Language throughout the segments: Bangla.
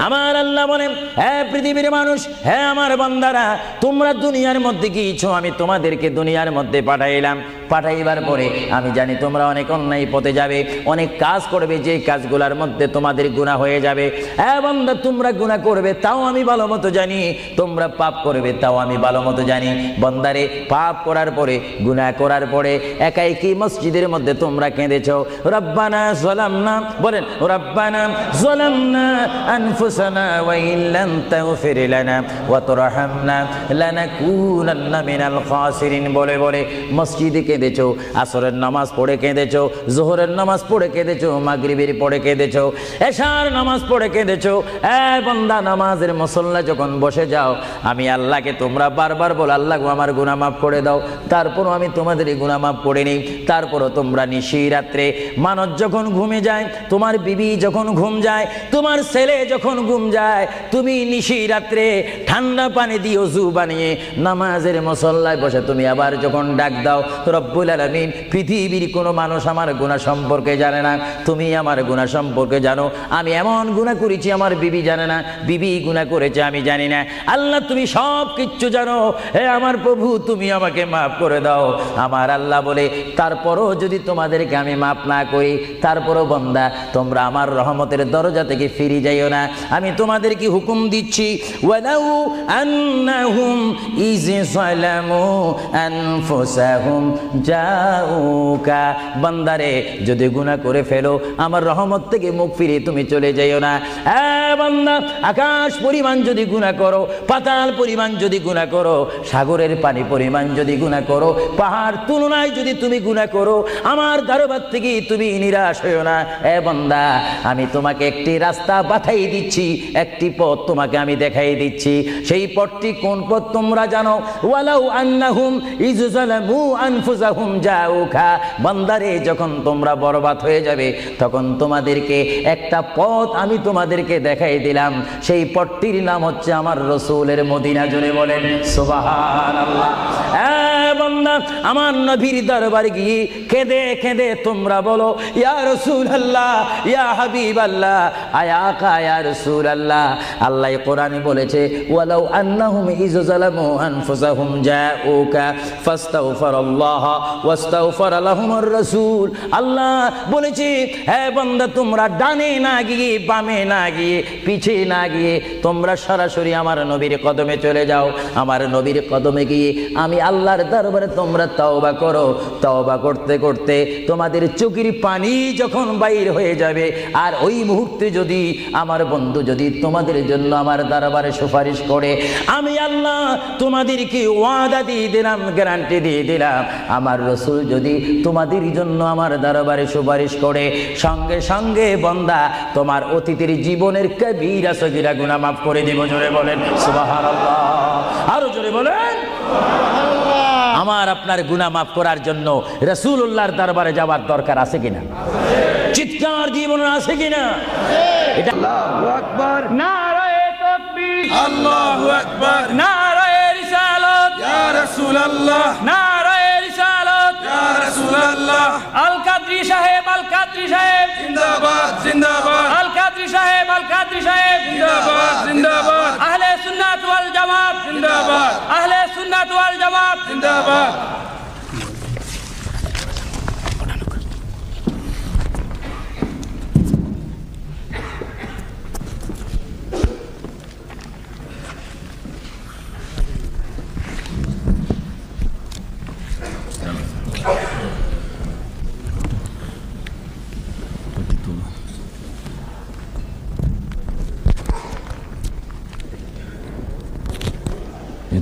আমার আল্লাহ বলেন, হে পৃথিবীর মানুষ, হে আমার বান্দারা, তোমরা দুনিয়ার মধ্যে গিয়েছো, আমি তোমাদেরকে দুনিয়ার মধ্যে পাঠাইলাম। পাঠাইবার পরে আমি জানি তোমরা অনেক অন্যায় পথে যাবে, অনেক কাজ করবে, যে কাজগুলোর মধ্যে তোমাদের গুনাহ হয়ে যাবে। হ্যাঁ বান্দা, তোমরা গুনাহ করবে তাও আমি ভালো মতো জানি, তোমরা পাপ করবে তাও আমি ভালো মতো জানি। বান্দারে, পাপ করার পরে, গুনাহ করার পরে একাই কি মসজিদের মধ্যে তোমরা কেঁদেছো, রব্বানা যালামনা, বলেন রব্বানা যালামনা আনফুসানা ওয়া ইল্লাম তাগফির লানা ওয়া তারহামনা লানাকুনান্না মিনাল খাসিরিন বলে বলে মসজিদে কেঁদেছো, আসরের নামাজ পড়ে কেঁদেছো, যোহরের নামাজ পড়ে কেঁদেছো, মাগরিবের পড়ে কেঁদেছো, এশার নামাজ পড়ে কেঁদেছো। এ বান্দা, নামাজের মুসল্লা যখন বসে যাও, আমি আল্লাহকে তোমরা বারবার বলো, আল্লাহ আমার গুনাহ মাফ করে দাও। তারপরও আমি তোমাদের গুনাহ মাফ করে নিই। তারপরও তোমরা নিশি রাত্রে, মানুষ যখন ঘুমে যায়, তোমার বিবি যখন ঘুম যায়, তোমার ছেলে যখন ঘুম যায়, তুমি নিশি রাত্রে ঠান্ডা পানি দিয়ে ওযু বানিয়ে নামাজের মুসল্লায় বসে তুমি আবার যখন ডাক দাও, রব্বুল আলামিন, পৃথিবীর কোনো মানুষ আমার গুনাহ সম্পর্কে জানে না, তুমি আমার গুনাহ সম্পর্কে জানো। আমি এমন গুনাহ করেছি আমার বিবি জানে না, বিবি গুনাহ করেছে আমি জানি না। আল্লাহ, তুমি সব কিচ্ছু জানো। হে আমার প্রভু, তুমি আমাকে মাফ করে দাও। আমার আল্লাহ বলে, তারপরও যদি তোমাদেরকে আমি মাফ না করি, তারপরও বান্দা, তোমরা আমার রহমতের দরজা থেকে ফিরে যাইও না। আমি তোমাদেরকে হুকুম দিচ্ছি, ওয়ালাউ আন্নাহুম ইয যালামু আনফুসাহুম জাউকা, বান্দারে, যদি গুনাহ করে ফেলো, আমার রহমত থেকে মুখ ফিরে তুমি চলে যাইও না। বান্দা, আকাশ পরিমাণ যদি গুনাহ করো, পাতাল পরিমাণ যদি গুনাহ করো, সাগরের পানি পরিমাণ যদি গুনাহ করো, পাহাড় তুলনায় যদি তুমি গুনাহ করো, আমার দরবার থেকে তুমি নিরাশ হইও না। বান্দা, আমি তোমাকে একটি রাস্তা বাতাই দিচ্ছি, একটি পথ তোমাকে আমি দেখাই দিচ্ছি। সেই পথটি কোন পথ তোমরা জানো? ওয়ালাউ আন্নাহুম ইয যালামু আনফুসাহুম জাউকা, বান্দারে, যখন তোমরা বরবাদ হয়ে যাবে, তখন তোমাদেরকে একটা পথ আমি তোমাদেরকে দেখাই দিলাম। সেই পথটির নাম হচ্ছে আমার রাসূলের মদিনা। জোরে বলেন সুবহানাল্লাহ। বান্দা, আমার নবীর দরবারে গিয়ে কেঁদে কেঁদে তোমরা বলো, ইয়া রাসূলুল্লাহ, ইয়া হাবিবাল্লাহ, আয়াকা ইয়া রাসূলুল্লাহ। আল্লাহ কোরআনে বলেছে, ওয়ালাউ আন্নাহুম ইয যালামু আনফুসাহুম জাউকা ফাস্তাগফিরুল্লাহ ওয়াস্তাগফার লাহুমুর রাসূল। আল্লাহ বলেছে, হে বান্দা, তোমরা ডানে না গিয়ে, বামে না গিয়ে, পিছে না গিয়ে, তোমরা সরাসরি আমার নবীর কদমে চলে যাও। আমার নবীর কদমে গিয়ে আমি আল্লাহর দরবারে তোমরা তওবা করো। তওবা করতে করতে তোমাদের চোখের পানি যখন বাইর হয়ে যাবে, আর ওই মুহূর্তে যদি আমার বন্ধু যদি তোমাদের জন্য আমার দরবারে সুপারিশ করে, আমি আল্লাহ তোমাদেরকে ওয়াদা দিয়ে দিলাম, গ্যারান্টি দিয়ে দিলাম, আমার রাসূল যদি তোমাদের জন্য আমার দরবারে সুপারিশ করে, সঙ্গে সঙ্গে বান্দা, তোমার অতীতের জীবনের কবিরা সগীরা গুনাহ মাফ করে দেব। জোরে বলেন সুবহানাল্লাহ। আরো জোরে বলেন সুবহানাল্লাহ। আমার আপনার গুনাহ মাফ করার জন্য রাসূলুল্লাহর দরবারে যাওয়ার দরকার আছে কিনা? চিৎকার জীবন আছে কিনা? এটা আল্লাহু আকবার, নারায়ে তাকবীর, আল্লাহু আকবার, নারায়ে রিসালাত, ইয়া রাসূলুল্লাহ, নারায়ে রিসালাত, ইয়া রাসূলুল্লাহ। আল কাদরি সাহেব, আল কাদরি সাহেব জিন্দাবাদ, জিন্দাবাদ। আল কাদরি সাহেব, আল কাদরি সাহেব জিন্দাবাদ, জিন্দাবাদ। আহলে সুন্নাত ওয়াল জামাত জিন্দাবাদ, আহলে সুন্নাত ওয়াল জামাত জিন্দাবাদ।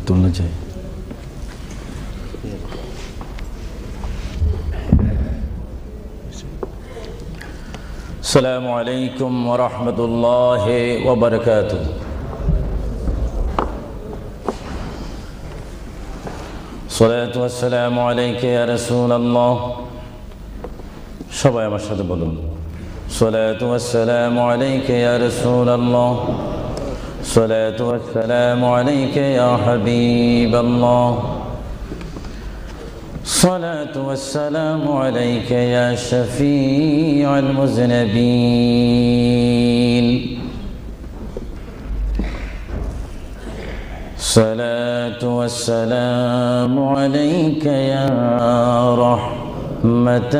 तुलना चाहिए। अस्सलामु अलैकुम वरहमतुल्लाहि वबरकातुहू। सलातु वस्सलामु अलैका या रसूलल्लाह। সবাই আমার সাথে বলুন, সলাতু ওয়াসসালামু আলাইকা ইয়া রাসূলুল্লাহ, সলাতু ওয়াসসালামু আলাইকা ইয়া হাবিবাল্লাহ, সলাতু ওয়াসসালামু আলাইকা ইয়া শাফিউল মুযনিবিন। الصلاة والسلام عليك يا رحمة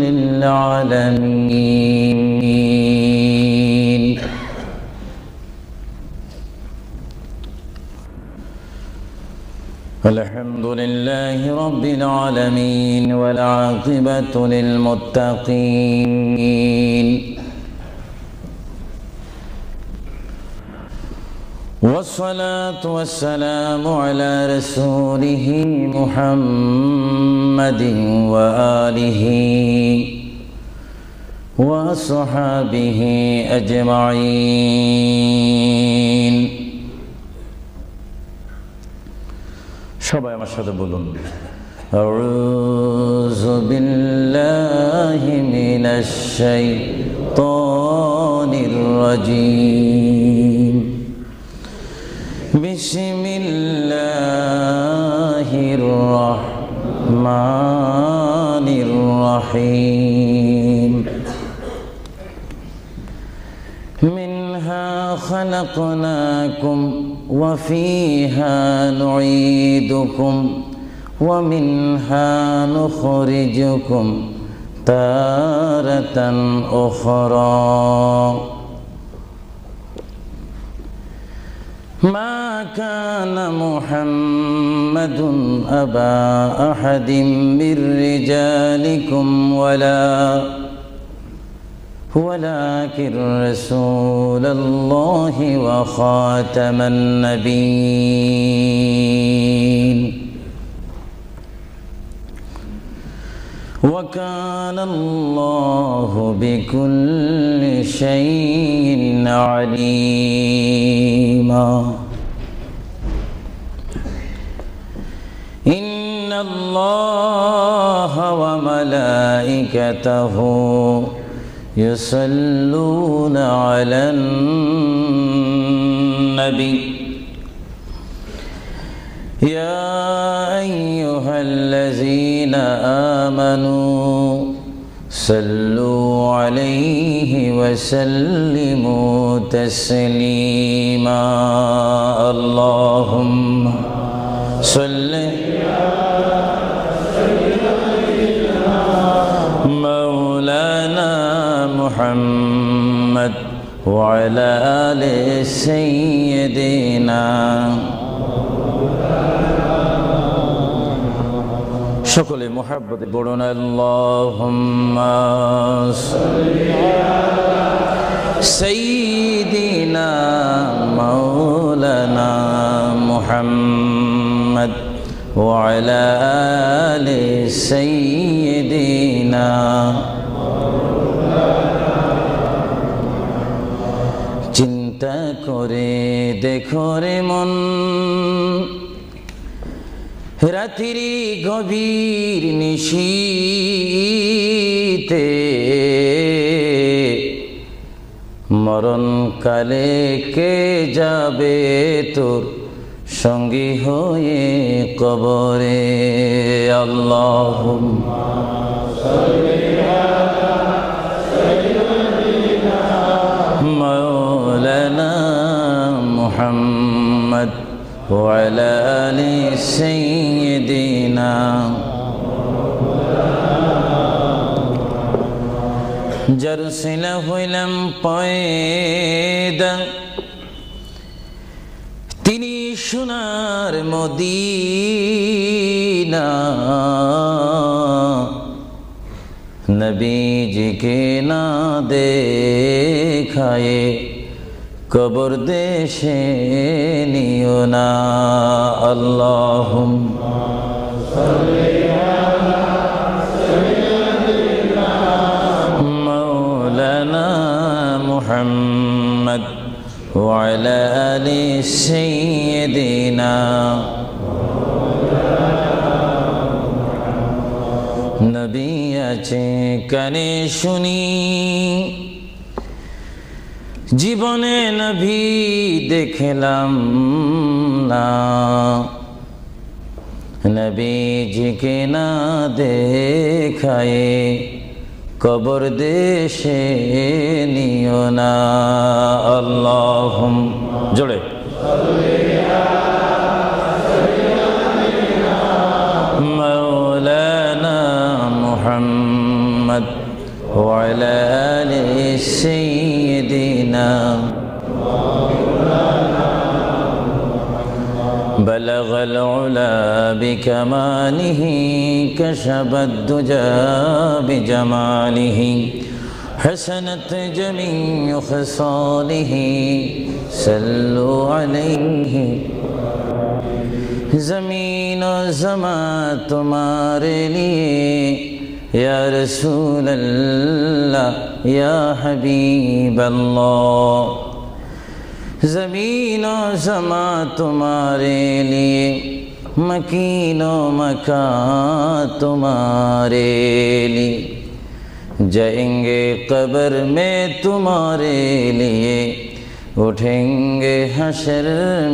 للعالمين الحمد لله رب العالمين والعاقبة للمتقين والصلاة والسلام على رسوله محمد وآله وصحابه أجمعين সবাই আমার সাথে বলুন আউযু বিল্লাহি মিনাশ শাইতানির রাজীম বিসমিল্লাহির রহমানির রহিম মিনহা খালাকনাকুম ওয়া ফিহা নুঈদুকুম ওয়া মিনহা নুখরিজুকুম তারাতান উখরা মা কানা মুহাম্মাদুন আবা আহাদিম মির রিজালিকুম ولكن رسول الله وخاتم النبيين وكان الله بكل شيء عليما إن الله وملائكته يصلون على النبي يا أيها الذين آمنوا صلوا عليه وسلموا تسليما اللهم صل مولانا محمد وعلى آل سيدنا সকলে মুহাব্বতে পড়ুন আল্লাহুম্মা সাল্লি আলা সাইয়্যিদিনা মাওলানা মুহাম্মদ ওয়া আলা আলি সাইয়্যিদিনা চিন্তা করে দেখো রে মন রাত্রি গভীর নিশীতে মরণ কালে কে যাবে তোর সঙ্গী হয়ে কবরে আল্লাহুম্মা সাল্লি আলা সাইয়্যিদিনা মাওলানা মুহাম্মদ وعلى آل سيدنا جرسل হইলাম পয়দা তিনি সোনার মদিনা নবীজিকে না দেখায়ে কবর দেশে নিও না আল্লাহুম্মা সাল্লি আলা সাইয়্যিদিনা মাওলানা মুহাম্মদ ওয়া আলা আলি সাইয়্যিদিনা নবী আছে কানে শুনি জীবনে নবী দেখলাম না নবীজিকে না দেখায়ে কবর দেশে নিও না আল্লাহুম্মা জোরে مولانا محمد وعلى آل سيدنا بلغ العلا بكماله كشف الدجى بجماله حسنت جميع خصاله صلوا عليه زمین و زمان تمہارے لیے یا رسول اللہ یا حبیب اللہ زمین و زمان تمہارے لیے مکین و مکان تمہارے لیے جائیں گے قبر میں تمہارے لیے اٹھیں گے حشر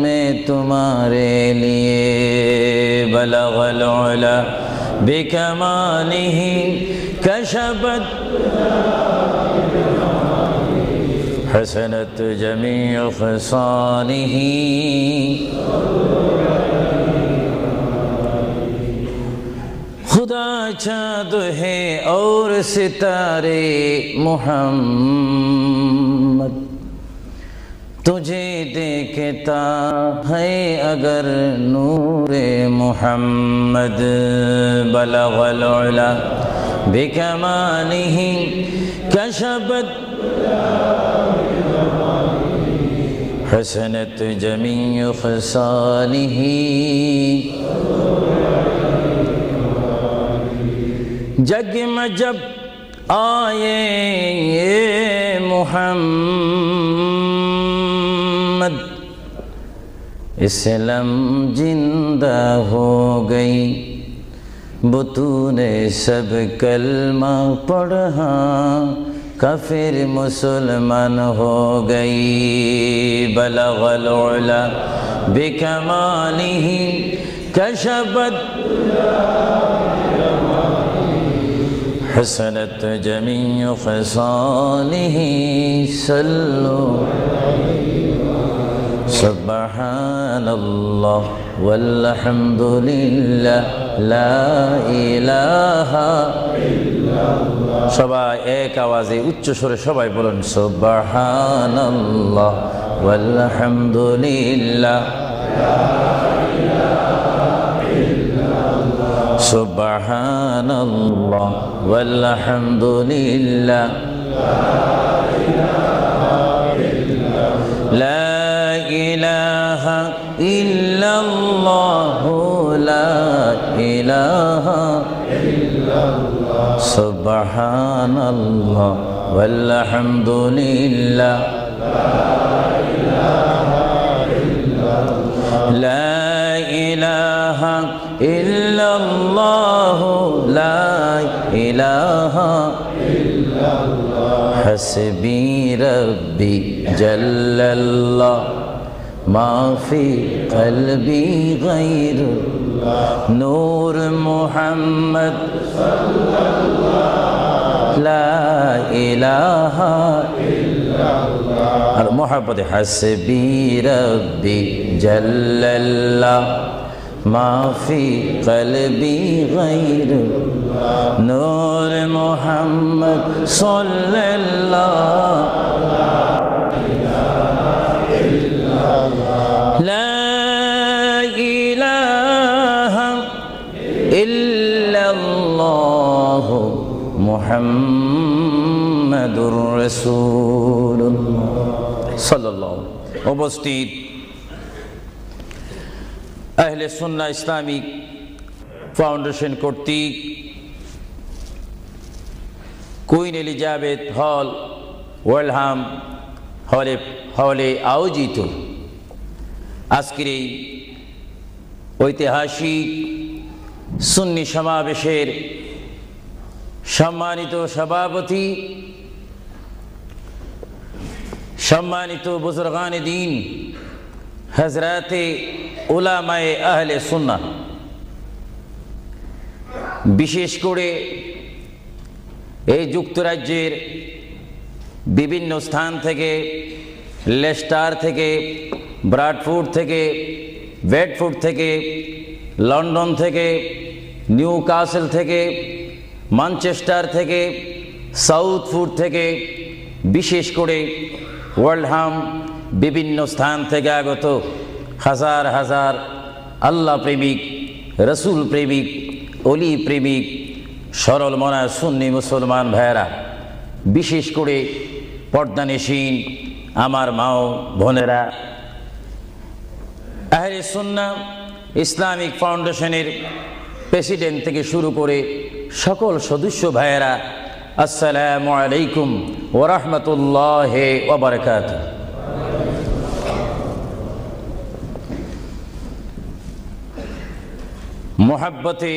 میں تمہارے لیے بلغ العلا بکمالہ کشفت حسنت جمیع خصالہ خدا چاند ہے اور ستارے محمد تجھے دیکھتا ہے اگر نور محمد بلغ العلا بکمالہ کشفت حسنت جمیع خصالہ جگ میں جب آئے محمد اسلام زندہ ہو گئی بطون سب کلمہ پڑھا کافر مسلمان ہو گئی بلغ العلا بکمالہ کشفت حسنت جمیع خصالہ صلوا سبحان اللہ والحمد للہ لا الہ সবাই এক আওয়াজে উচ্চ স্বরে সবাই বলুন সুবহানাল্লাহ ওয়ালহামদুলিল্লাহ সুবহানাল্লাহ ওয়ালহামদুলিল্লাহ লা ইলাহা ইল্লাল্লাহ লা ইলাহা ইল্লাল্লাহ সুবহানাল্লাহ ওয়ালহামদুলিল্লাহ লা ইলাহা ইল্লাল্লাহ লা ইলাহা ইল্লাল্লাহ হাসবি রব্বি জাল্লাল্লাহ মা ফি কলবি গায়রুল্লাহ নূর মুহাম্মদ সাল্লাল্লাহ লা ইলাহা ইল্লাল্লাহ আর মোহাব্বতে হাসবি রব্বি জাল্লাল্লাহ মা ফি কলবি গায়রুল্লাহ নূর মুহাম্মদ সাল্লাল্লাহ لا إله إلا الله محمد رسول الله صلى الله উপস্থিত আহলে সুন্নাহ ইসলামিক ফাউন্ডেশন কর্তৃক কুইন এলিজাবেথ হল ওয়েলহাম হলে আয়োজিত আজকের এই ঐতিহাসিক সুন্নি সমাবেশের সম্মানিত সভাপতি, সম্মানিত বুজুর্গানে দ্বীন, হযরতে উলামায়ে আহলে সুন্নাহ, বিশেষ করে এই যুক্তরাজ্যের বিভিন্ন স্থান থেকে, লেস্টার থেকে, ব্রাডফোর্ড থেকে, বেডফোর্ড থেকে, লন্ডন থেকে, নিউ কাসেল থেকে, ম্যানচেস্টার থেকে, সাউথফোর্ড থেকে, বিশেষ করে ওয়ার্ল্ডহাম বিভিন্ন স্থান থেকে আগত হাজার হাজার আল্লাহ প্রেমিক, রসুল প্রেমিক, অলি প্রেমিক, সরল মনা সুন্নি মুসলমান ভাইয়েরা, বিশেষ করে পর্দানিসীন আমার মাও বোনেরা, আহলে সুন্নাহ ইসলামিক ফাউন্ডেশনের প্রেসিডেন্ট থেকে শুরু করে সকল সদস্য ভাইয়েরা, আসসালামু আলাইকুম ওয়া রাহমাতুল্লাহি ওয়া বারাকাতুহু। মোহাব্বতে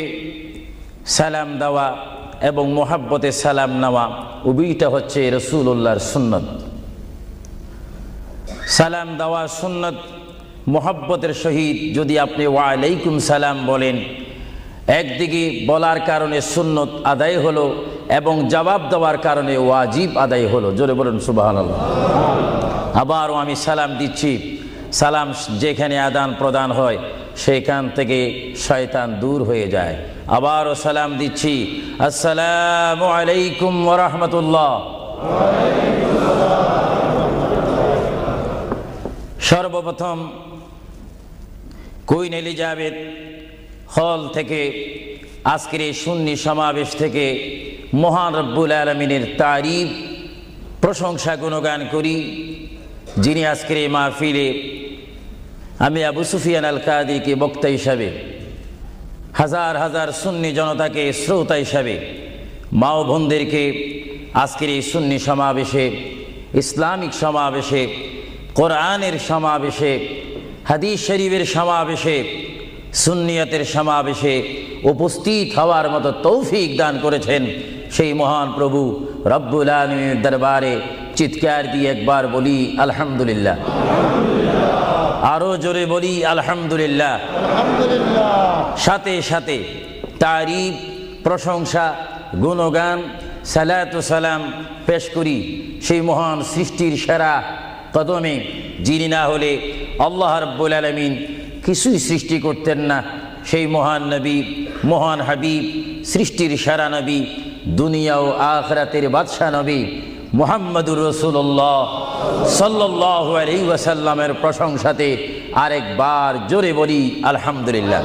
সালাম দেওয়া এবং মোহাব্বতে সালাম নেওয়া উভয়টা হচ্ছে রাসূলুল্লাহর সুন্নত। সালাম দেওয়া সুন্নত, মোহাব্বতের সহিত যদি আপনি ওয়ালাইকুম সালাম বলেন, একদিকে বলার কারণে সুন্নত আদায় হলো এবং জবাব দেওয়ার কারণে ওয়াজিব আদায় হলো। জোরে বলুন সুবহানাল্লাহ। আবারও আমি সালাম দিচ্ছি, সালাম যেখানে আদান প্রদান হয় সেখান থেকে শয়তান দূর হয়ে যায়। আবারও সালাম দিচ্ছি, আসসালামু আলাইকুম ওয়া রাহমাতুল্লাহ। সর্বপ্রথম কুইন এলিজাবেথ হল থেকে আজকের এই সুন্নি সমাবেশ থেকে মহান রব্বুল আলামিনের তারিফ, প্রশংসা, গুণগান করি, যিনি আজকের এই মাহফিলে আমি আবু সুফিয়ান আল কাদিকে বক্তা হিসাবে, হাজার হাজার সুন্নি জনতাকে শ্রোতা হিসাবে, মা ও বোনদেরকে আজকের এই সুন্নি সমাবেশে, ইসলামিক সমাবেশে, কোরআনের সমাবেশে, হাদিস শরীফের সমাবেশে, সুন্নিয়তের সমাবেশে উপস্থিত হওয়ার মতো তৌফিক দান করেছেন সেই মহান প্রভু রব্বুল আলামিনের দরবারে চিৎকার দিয়ে একবার বলি আলহামদুলিল্লাহ। আরো জোরে বলি আলহামদুলিল্লাহ। সাথে সাথে তারিফ, প্রশংসা, গুণগান, সালাত ও সালাম পেশ করি সেই মহান সৃষ্টির সেরা কদমে, যিনি না হলে আল্লাহ রাব্বুল আলামিন কিছুই সৃষ্টি করতেন না, সেই মহান নবী, মহান হাবিব, সৃষ্টির সেরা নবী, দুনিয়া ও আখিরাতের বাদশা নবী মুহাম্মদুর রাসূলুল্লাহ সাল্লাল্লাহু আলাইহি ওয়াসাল্লামের প্রশংসাতে আরেকবার জোরে বলি আলহামদুলিল্লাহ।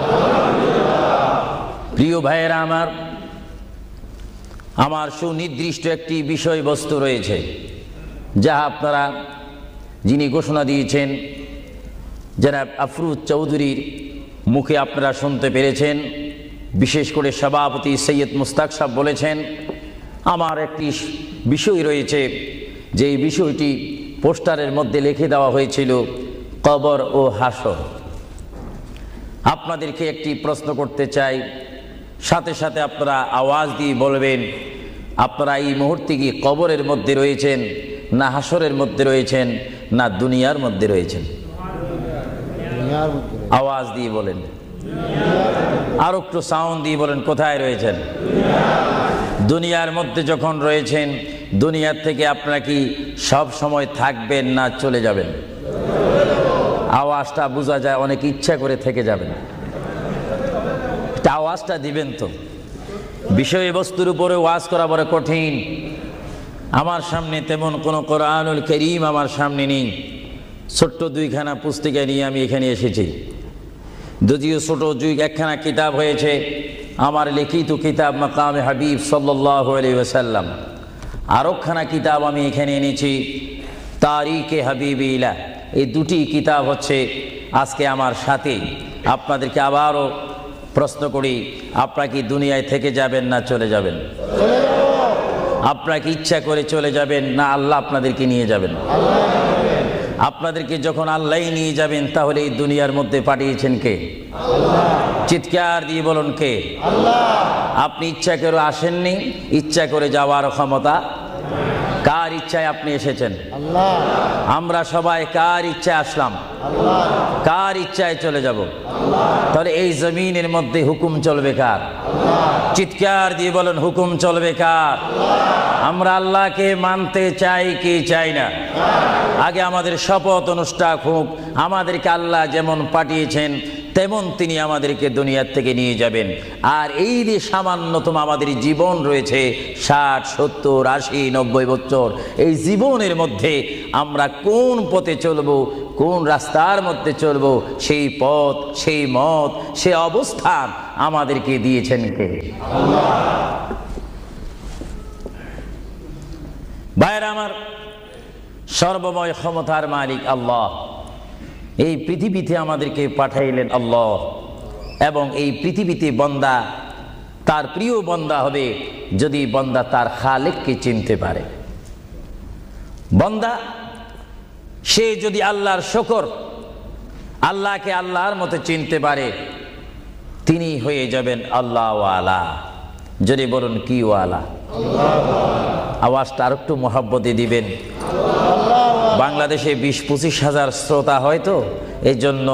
প্রিয় ভাইয়েরা আমার সুনির্দিষ্ট একটি বিষয়বস্তু রয়েছে, যা আপনারা, যিনি ঘোষণা দিয়েছেন জনাব আফরুজ চৌধুরীর মুখে আপনারা শুনতে পেরেছেন। বিশেষ করে সভাপতি সৈয়দ মুস্তাক সাহেব বলেছেন, আমার একটি বিষয় রয়েছে, যে এই বিষয়টি পোস্টারের মধ্যে লিখে দেওয়া হয়েছিল, কবর ও হাসর। আপনাদেরকে একটি প্রশ্ন করতে চাই, সাথে সাথে আপনারা আওয়াজ দিয়ে বলবেন, আপনারা এই মুহূর্তে কি কবরের মধ্যে রয়েছেন, না হাসরের মধ্যে রয়েছেন, না দুনিয়ার মধ্যে রয়েছেন? আওয়াজ দিয়ে বলেন, আর একটু সাউন্ড দিয়ে বলেন, কোথায় রয়েছেন? দুনিয়ার মধ্যে যখন রয়েছেন, দুনিয়ার থেকে আপনারা কি সব সময় থাকবেন না চলে যাবেন? আওয়াজটা বোঝা যায়, অনেক ইচ্ছা করে থেকে যাবেন। আওয়াজটা দিবেন তো। বিষয়বস্তুর উপরে ওয়াজ করা বড় কঠিন। আমার সামনে তেমন কোনো কোরআনুল কারীম আমার সামনে নেই। ছোট্ট দুইখানা পুস্তিকা নিয়ে আমি এখানে এসেছি। যদিও ছোট একখানা কিতাব হয়েছে, আমার লিখিত কিতাব মাকামে হাবিব সাল্লাল্লাহু আলাইহি ওয়াসাল্লাম। আরেকখানা কিতাব আমি এখানে এনেছি, তারিখে হাবিবিল্লাহ। এই দুটি কিতাব হচ্ছে আজকে আমার সাথে। আপনাদেরকে আবারও প্রশ্ন করি, আপনারা কি দুনিয়ায় থেকে যাবেন না চলে যাবেন? আপনারা কি ইচ্ছা করে চলে যাবেন, না আল্লাহ আপনাদেরকে নিয়ে যাবেন? আপনাদেরকে যখন আল্লাহ নিয়ে যাবেন, তাহলে এই দুনিয়ার মধ্যে পাঠিয়েছেন কে? চিৎকার দিয়ে বলুন, কে? আপনি ইচ্ছা করে আসেননি, ইচ্ছা করে যাওয়ার ক্ষমতা কার ইচ্ছায় আপনি এসেছেন? আল্লাহ। আমরা সবাই কার ইচ্ছায় আসলাম? আল্লাহ। কার ইচ্ছায় চলে যাব? আল্লাহ। তাহলে এই জমিনের মধ্যে হুকুম চলবে কার? আল্লাহ। চিৎকার দিয়ে বলেন, হুকুম চলবে কার? আমরা আল্লাহকে মানতে চাই কি চাই না? আগে আমাদের শপথ অনুষ্ঠান হোক, আমাদেরকে আল্লাহ যেমন পাঠিয়েছেন তেমন তিনি আমাদেরকে দুনিয়ার থেকে নিয়ে যাবেন। আর এই যে সামান্যতম আমাদের জীবন রয়েছে 60, 70, 80, 90 বছর, এই জীবনের মধ্যে আমরা কোন পথে চলবো, কোন রাস্তার মধ্যে চলবো, সেই পথ, সেই মত, সে অবস্থান আমাদেরকে দিয়েছেন কে? ভাইরা আমার, সর্বময় ক্ষমতার মালিক আল্লাহ এই পৃথিবীতে আমাদেরকে পাঠাইলেন আল্লাহ, এবং এই পৃথিবীতে বান্দা তার প্রিয় বান্দা হবে যদি বান্দা তার খালেককে চিনতে পারে। বান্দা সে যদি আল্লাহর শুকর, আল্লাহকে আল্লাহর মতো চিনতে পারে, তিনি হয়ে যাবেন আল্লাহ ওয়ালা। যদি বলুন কি ওয়ালা? আওয়াজটা আর একটু মহব্বতে দিবেন। বাংলাদেশে 20-25 হাজার শ্রোতা হয়তো, এই জন্য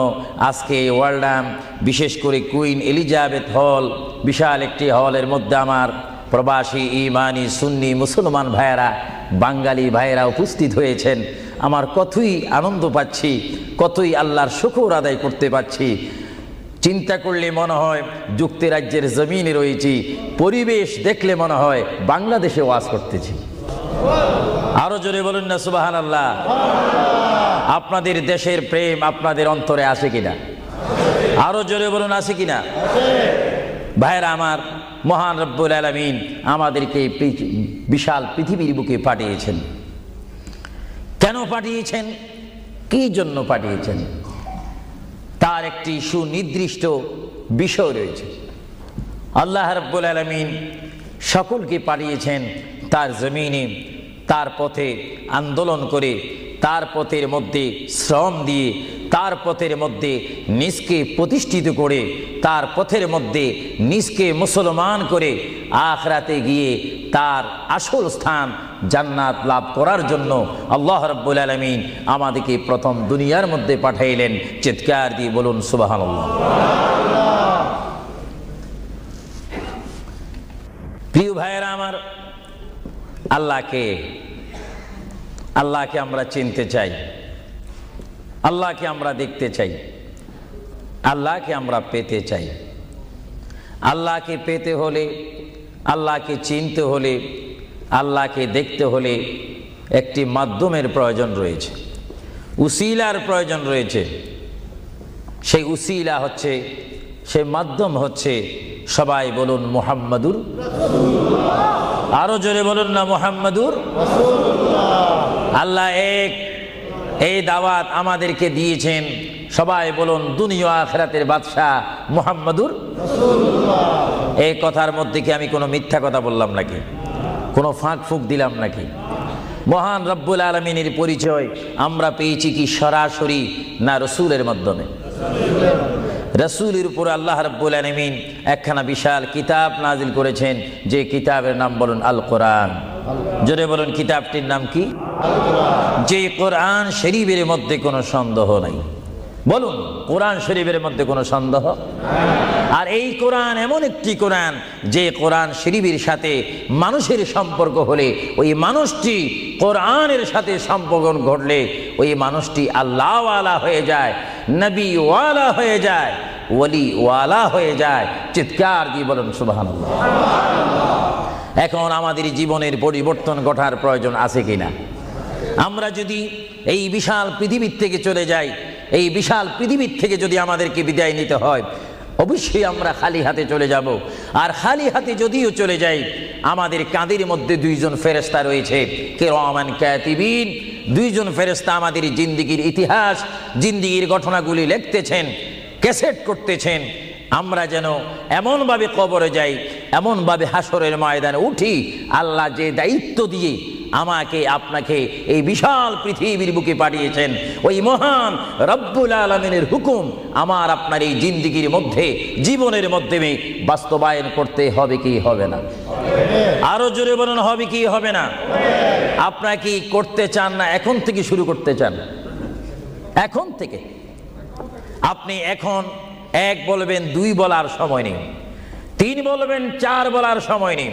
আজকে ওয়ার্ল্ডাম, বিশেষ করে কুইন এলিজাবেথ হল, বিশাল একটি হলের মধ্যে আমার প্রবাসী ইমানি সুন্নি মুসলমান ভাইয়েরা, বাঙালি ভাইয়েরা উপস্থিত হয়েছেন। আমার কতই আনন্দ পাচ্ছি, কতই আল্লাহর শুকর আদায় করতে পারছি। চিন্তা করলে মনে হয় যুক্তরাজ্যের জমিনে রয়েছি, পরিবেশ দেখলে মনে হয় বাংলাদেশে ওয়াজ করতেছি। আরো জোরে বলুন না সুবহানাল্লাহ। আপনাদের দেশের প্রেম আপনাদের অন্তরে আছে কিনা? আরো জোরে বলুন আছে কিনা? ভাইরা আমার, মহান রব্বুল আলামিন আমাদেরকে বিশাল পৃথিবীর বুকে পাঠিয়েছেন। কেন পাঠিয়েছেন? কি জন্য পাঠিয়েছেন? তার একটি সুনির্দিষ্ট বিষয় রয়েছে। আল্লাহ রব্বুল আলামিন সকলকে পাঠিয়েছেন তার জমিনে, তার পথে আন্দোলন করে, তার পথের মধ্যে শ্রম দিয়ে, তার পথের মধ্যে নিজকে প্রতিষ্ঠিত করে, তার পথের মধ্যে নিজকে মুসলমান করে আখিরাতে গিয়ে তার আসল স্থান জান্নাত লাভ করার জন্য আল্লাহ রাব্বুল আলামিন আমাদেরকে প্রথম দুনিয়ার মধ্যে পাঠাইলেন। চিৎকার দিয়ে বলুন সুবহানাল্লাহ। প্রিয় ভাইয়েরা আমার, আল্লাহকে আমরা চিনতে চাই, আল্লাহকে আমরা দেখতে চাই, আল্লাহকে আমরা পেতে চাই। আল্লাহকে পেতে হলে, আল্লাহকে চিনতে হলে, আল্লাহকে দেখতে হলে একটি মাধ্যমের প্রয়োজন রয়েছে, উসিলার প্রয়োজন রয়েছে। সেই উসিলা হচ্ছে, সেই মাধ্যম হচ্ছে, সবাই বলুন মুহাম্মাদুর রাসূলুল্লাহ। আরো জোরে বলুন না মুহাম্মাদুর রাসূলুল্লাহ। আল্লাহ এক, এই দাওয়াত আমাদেরকে দিয়েছেন। সবাই বলুন দুনিয়া আখিরাতের বাদশা মুহাম্মাদুর রাসূলুল্লাহ। এই কথার মধ্যে কি আমি কোনো মিথ্যা কথা বললাম নাকি? কোনো ফাঁক ফুক দিলাম নাকি? মহান রব্বুল আলামিনের পরিচয় আমরা পেয়েছি কি সরাসরি, না রসুলের মাধ্যমে? রসুলের উপর আল্লাহ রব্বুল আলামিন একখানা বিশাল কিতাব নাজিল করেছেন, যে কিতাবের নাম বলুন আল কোরআন। জোরে বলুন কিতাবটির নাম কি? যে কোরআন শরীফের মধ্যে কোনো সন্দেহ নাই। বলুন কোরআন শরীফের মধ্যে কোনো সন্দেহ? আর এই কোরআন এমন একটি কোরআন, যে কোরআন শরীফের সাথে মানুষের সম্পর্ক হলে, ওই মানুষটি কোরআনের সাথে সম্পর্ক ঘটলে ওই মানুষটি আল্লাহওয়ালা হয়ে যায়, নবীওয়ালা হয়ে যায়, ওয়ালিওয়ালা হয়ে যায়। চিৎকার দিয়ে বলুন সুবহানাল্লাহ। এখন আমাদের জীবনের পরিবর্তন ঘটার প্রয়োজন আছে কিনা? আমরা যদি এই বিশাল পৃথিবীর থেকে চলে যাই, এই বিশাল পৃথিবীর থেকে যদি আমাদেরকে বিদায় নিতে হয়, অবশ্যই আমরা খালি হাতে চলে যাব। আর খালি হাতে যদিও চলে যাই, আমাদের কাঁধের মধ্যে দুইজন ফেরেশতা রয়েছে, কিরামান কাতিবিন। দুইজন ফেরেশতা আমাদের জিন্দেগির ইতিহাস, জিন্দেগির ঘটনাগুলি লিখতেছেন, ক্যাসেট করতেছেন। আমরা যেন এমনভাবে কবরে যাই, এমনভাবে হাসরের ময়দানে উঠি, আল্লাহ যে দায়িত্ব দিয়ে আমাকে আপনাকে এই বিশাল পৃথিবীর বুকে পাঠিয়েছেন, ওই মহান রব্বুল আলামিনের হুকুম আমার আপনার এই জিন্দেগির মধ্যে, জীবনের মাধ্যমে বাস্তবায়ন করতে হবে কি হবে না? আরো জোরে বলুন, হবে কি হবে না? আপনারা কি করতে চান না এখন থেকে শুরু করতে চান? এখন থেকে আপনি এখন 1 বলবেন, 2 বলার সময় নেই, 3 বলবেন, 4 বলার সময় নেই,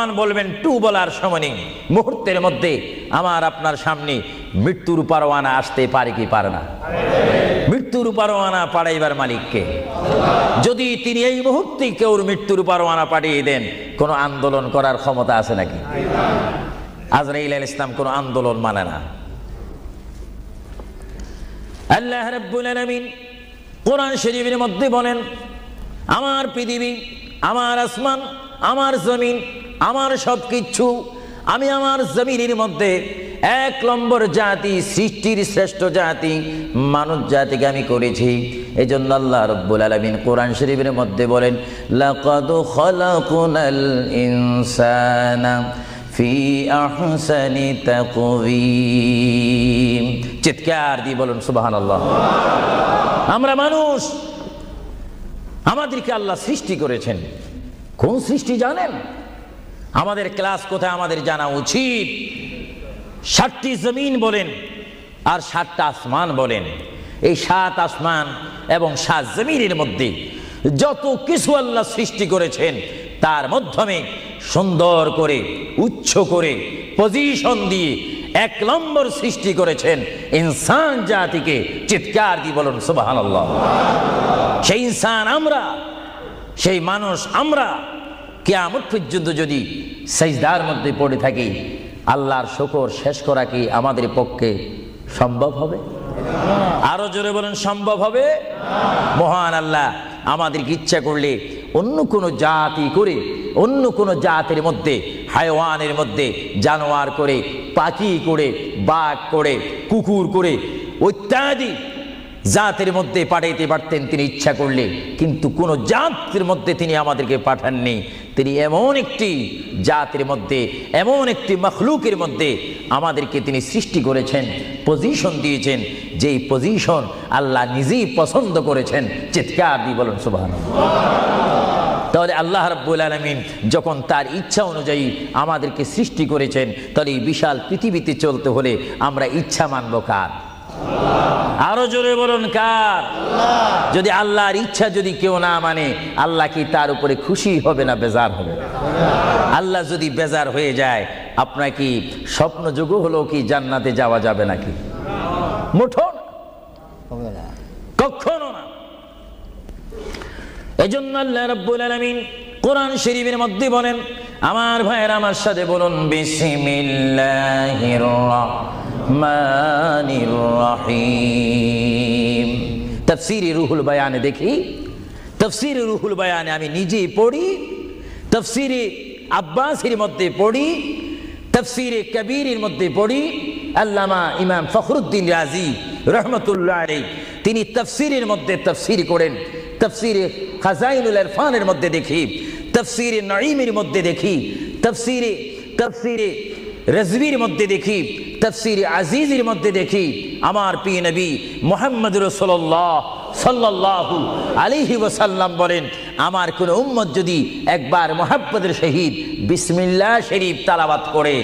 1 বলবেন, 2 বলার সময় নেই। মুহূর্তের মধ্যে আমার আপনার সামনে মৃত্যুর পরোয়ানা আসতে পারে কি পারে না? মৃত্যুর পরোয়ানা পাঠাইবার মালিককে। যদি তিনি এই মুহূর্তে কেউ মৃত্যুর পরোয়ানা পাঠিয়ে দেন, কোনো আন্দোলন করার ক্ষমতা আছে নাকি? আজরাইল আলাইহিস সালাম কোনো আন্দোলন মানে না। আল্লাহ রাব্বুল আলামিন কোরআন শরীফের মধ্যে বলেন, আমার পৃথিবী, আমার আসমান, আমার জমিন, আমার সবকিছু, আমি আমার জমিনের মধ্যে 1 নম্বর জাতি, সৃষ্টির শ্রেষ্ঠ জাতি মানব জাতিকে আমি করেছি। এই জন্য আল্লাহ রাব্বুল আলামিন কোরআন শরীফের মধ্যে বলেন, লাকাদ খালাকুনাল ইনসানা ফি আহসানি তাকওয়িম। চিৎকার দিয়ে বলুন সুবহানাল্লাহ। আমরা মানুষ, আমাদেরকে আল্লাহ সৃষ্টি করেছেন। কোন সৃষ্টি জানেন? আমাদের ক্লাস কোথায় আমাদের জানা উচিত। 7টি জমিন বলেন আর 7টা আসমান বলেন। এই 7 আসমান এবং 7 জমিনের মধ্যে যত কিছু আল্লাহ সৃষ্টি করেছেন, তার মাধ্যমে সুন্দর করে, উচ্চ করে, পজিশন দিয়ে 1 নম্বর সৃষ্টি করেছেন ইনসান জাতিকে। চিৎকার দিয়ে বলুন সুবহানাল্লাহ। সেই ইনসান আমরা, সেই মানুষ আমরা, কিয়ামত পর্যন্ত যদি সিজদার মধ্যে পড়ে থাকি, আল্লাহর শুকর শেষ করা কি আমাদের পক্ষে সম্ভব হবে? আরো জোরে বলেন, সম্ভব হবে? মহান আল্লাহ আমাদেরকে ইচ্ছা করলে অন্য কোনো জাতি করে, অন্য কোনো জাতের মধ্যে, হায়াওয়ানের মধ্যে জানোয়ার করে, পাখি করে, বাঘ করে, কুকুর করে, ইত্যাদি জাতের মধ্যে পাঠাইতে পারতেন তিনি ইচ্ছা করলে, কিন্তু কোন জাতের মধ্যে তিনি আমাদেরকে পাঠাননি। তিনি এমন একটি জাতের মধ্যে, এমন একটি মখলুকের মধ্যে আমাদেরকে তিনি সৃষ্টি করেছেন, পজিশন দিয়েছেন, যেই পজিশন আল্লাহ নিজেই পছন্দ করেছেন। চিৎকার দিয়ে বলুন সুবহানাল্লাহ। তাহলে আল্লাহ রাব্বুল আলামিন যখন তার ইচ্ছা অনুযায়ী আমাদেরকে সৃষ্টি করেছেন, তাহলে এই বিশাল পৃথিবীতে চলতে হলে আমরা ইচ্ছা মানব কার? আরো জোরে বলুন কার? যদি আল্লাহর ইচ্ছা যদি কেউ না মানে, আল্লাহ কি তার উপরে খুশি হবে না বেজার হবে? আল্লাহ যদি বেজার হয়ে যায়, আপনার কি স্বপ্ন যোগ হলো কি জান্নাতে যাওয়া যাবে নাকি? মুঠো না, কখনো না। এজন্য আল্লাহ রাব্বুল আলামিন কোরআন শরীফের মধ্যে বলেন, আমার ভাইয়েরা আমার সাথে বলুন, বিসমিল্লাহির রাহমানির রহিম। তাফসীরে রুহুল বায়ানে দেখি, তাফসীরে রুহুল বায়ানে আমি নিজেই পড়ি, তাফসীরে আব্বাসীর মধ্যে পড়ি, তাফসীরে কবীরের মধ্যে পড়ি। আল্লামা ইমাম ফখরুদ্দিন রাজি রহমতুল্লাহ আলাইহি তিনি তাফসীরের মধ্যে তাফসীর করেন। তাফসীরে খাজাইনুল ইরফানের মধ্যে দেখি, তাফসীরে নাঈমের মধ্যে দেখি, তাফসীরে রাজবীর মধ্যে দেখি, তাফসীরে আজিজের মধ্যে দেখি। আমার প্রিয় নবী মুহাম্মদ রাসূলুল্লাহ সাল্লাল্লাহু আলাইহি ওয়াসাল্লাম বলেন, আমার কোন উম্মত যদি একবার মুহাব্বতের সহিত বিসমিল্লাহ শরীফ তেলাওয়াত করে,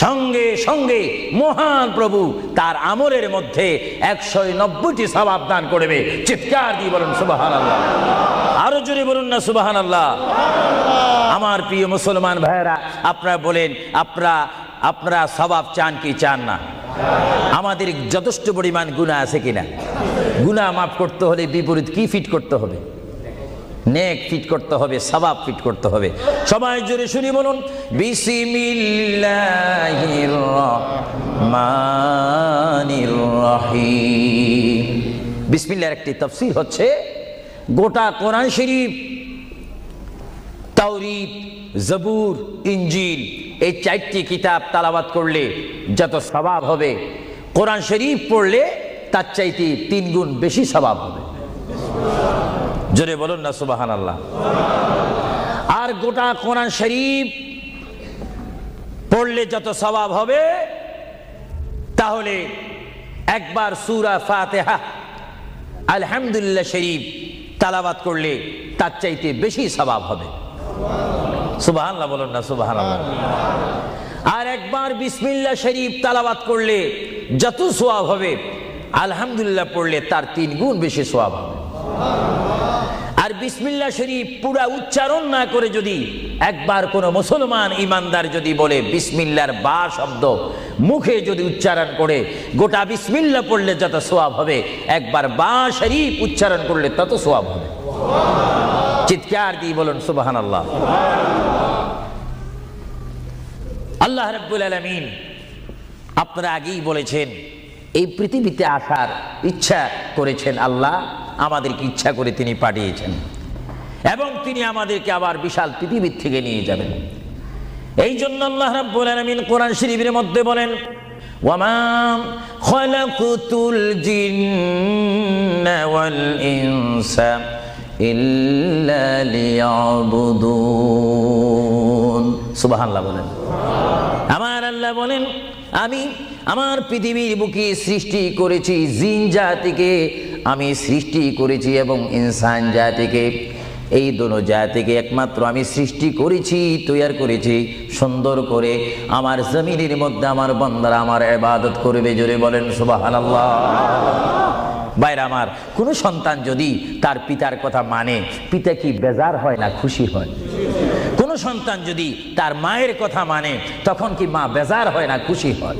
সঙ্গে সঙ্গে মহান প্রভু তার আমলের মধ্যে 190টি সওয়াব দান করবে। চিৎকার দিয়ে বলুন সুবহানাল্লাহ। আরো জোরে বলুন না সুবহানাল্লাহ। আমার প্রিয় মুসলমান ভাইয়েরা, আপনারা বলেন, আপনারা সওয়াব চান কি চান না? আমাদের যথেষ্ট পরিমাণ গুনাহ আছে কিনা? গুনাহ মাফ করতে হলে বিপরীত কি ফিট করতে হবে? নেক ফিট করতে হবে, সওয়াব ফিট করতে হবে। সবাই জোরে শুনি বলুন, বিসমিল্লাহির রহমানির রহিম। বিসমিল্লাহর একটি তাফসীর হচ্ছে, গোটা কোরআন শরীফ, তাওরীত, জবুর, ইনজিল, এই 4টি কিতাব তেলাওয়াত করলে যত সওয়াব হবে, কোরআন শরীফ পড়লে তার চাইতে 3 গুণ বেশি সওয়াব হবে। জোরে বলুন না সুবহানাল্লাহ। আর গোটা কোরআন শরীফ পড়লে যত সওয়াব হবে, তাহলে একবার সূরা ফাতিহা আলহামদুলিল্লাহ শরীফ তেলাওয়াত করলে তার চাইতে বেশি সওয়াব হবে। সুবহানাল্লাহ বলুন না, সুবহানাল্লাহ। আর একবার বিসমিল্লাহ শরীফ তেলাওয়াত করলে যত সওয়াব হবে, আলহামদুলিল্লাহ পড়লে তার 3 গুণ বেশি সওয়াব হবে। আর বিসমিল্লাহ শরীফ পুরা উচ্চারণ না করে যদি একবার কোনো মুসলমান ইমানদার যদি বলে বিসমিল্লাহর বা শব্দ মুখে যদি উচ্চারণ করে, গোটা বিসমিল্লাহ পড়লে যত সওয়াব হবে, একবার বা শরীফ উচ্চারণ করলে তত সওয়াব হবে। চিৎকার দিয়ে বলুন সুবহানাল্লাহ। আল্লাহ রাব্বুল আলামিন আপনারা আগেই বলেছেন, এই পৃথিবীতে আসার ইচ্ছা করেছেন আল্লাহ, আমাদেরকে ইচ্ছা করে তিনি পাঠিয়েছেন এবং তিনি আমাদেরকে আবার বিশাল পৃথিবীর থেকে নিয়ে যাবেন। এই জন্য আল্লাহ রাব্বুল আলামিন কোরআন শরীফের মধ্যে বলেন, ওয়ামা খালাকুতুল জিন্না ওয়াল ইনসা ইল্লা লিয়াবুদুন। সুবহানাল্লাহ বলেন। আমার আল্লাহ বলেন, আমি আমার পৃথিবীর বুকে সৃষ্টি করেছি জিন জাতিকে, আমি সৃষ্টি করেছি এবং ইনসান জাতিকে। এই দোনো জাতিকে একমাত্র আমি সৃষ্টি করেছি, তৈয়ার করেছি সুন্দর করে। আমার জমিনের মধ্যে আমার বান্দারা আমার ইবাদত করবে। জোরে বলেন সুবহানাল্লাহ। ভাইরা আমার, কোনো সন্তান যদি তার পিতার কথা মানে, পিতা কি বেজার হয় না খুশি হয়? কোন সন্তান যদি তার মায়ের কথা মানে, তখন কি মা বেজার হয় না খুশি হয়?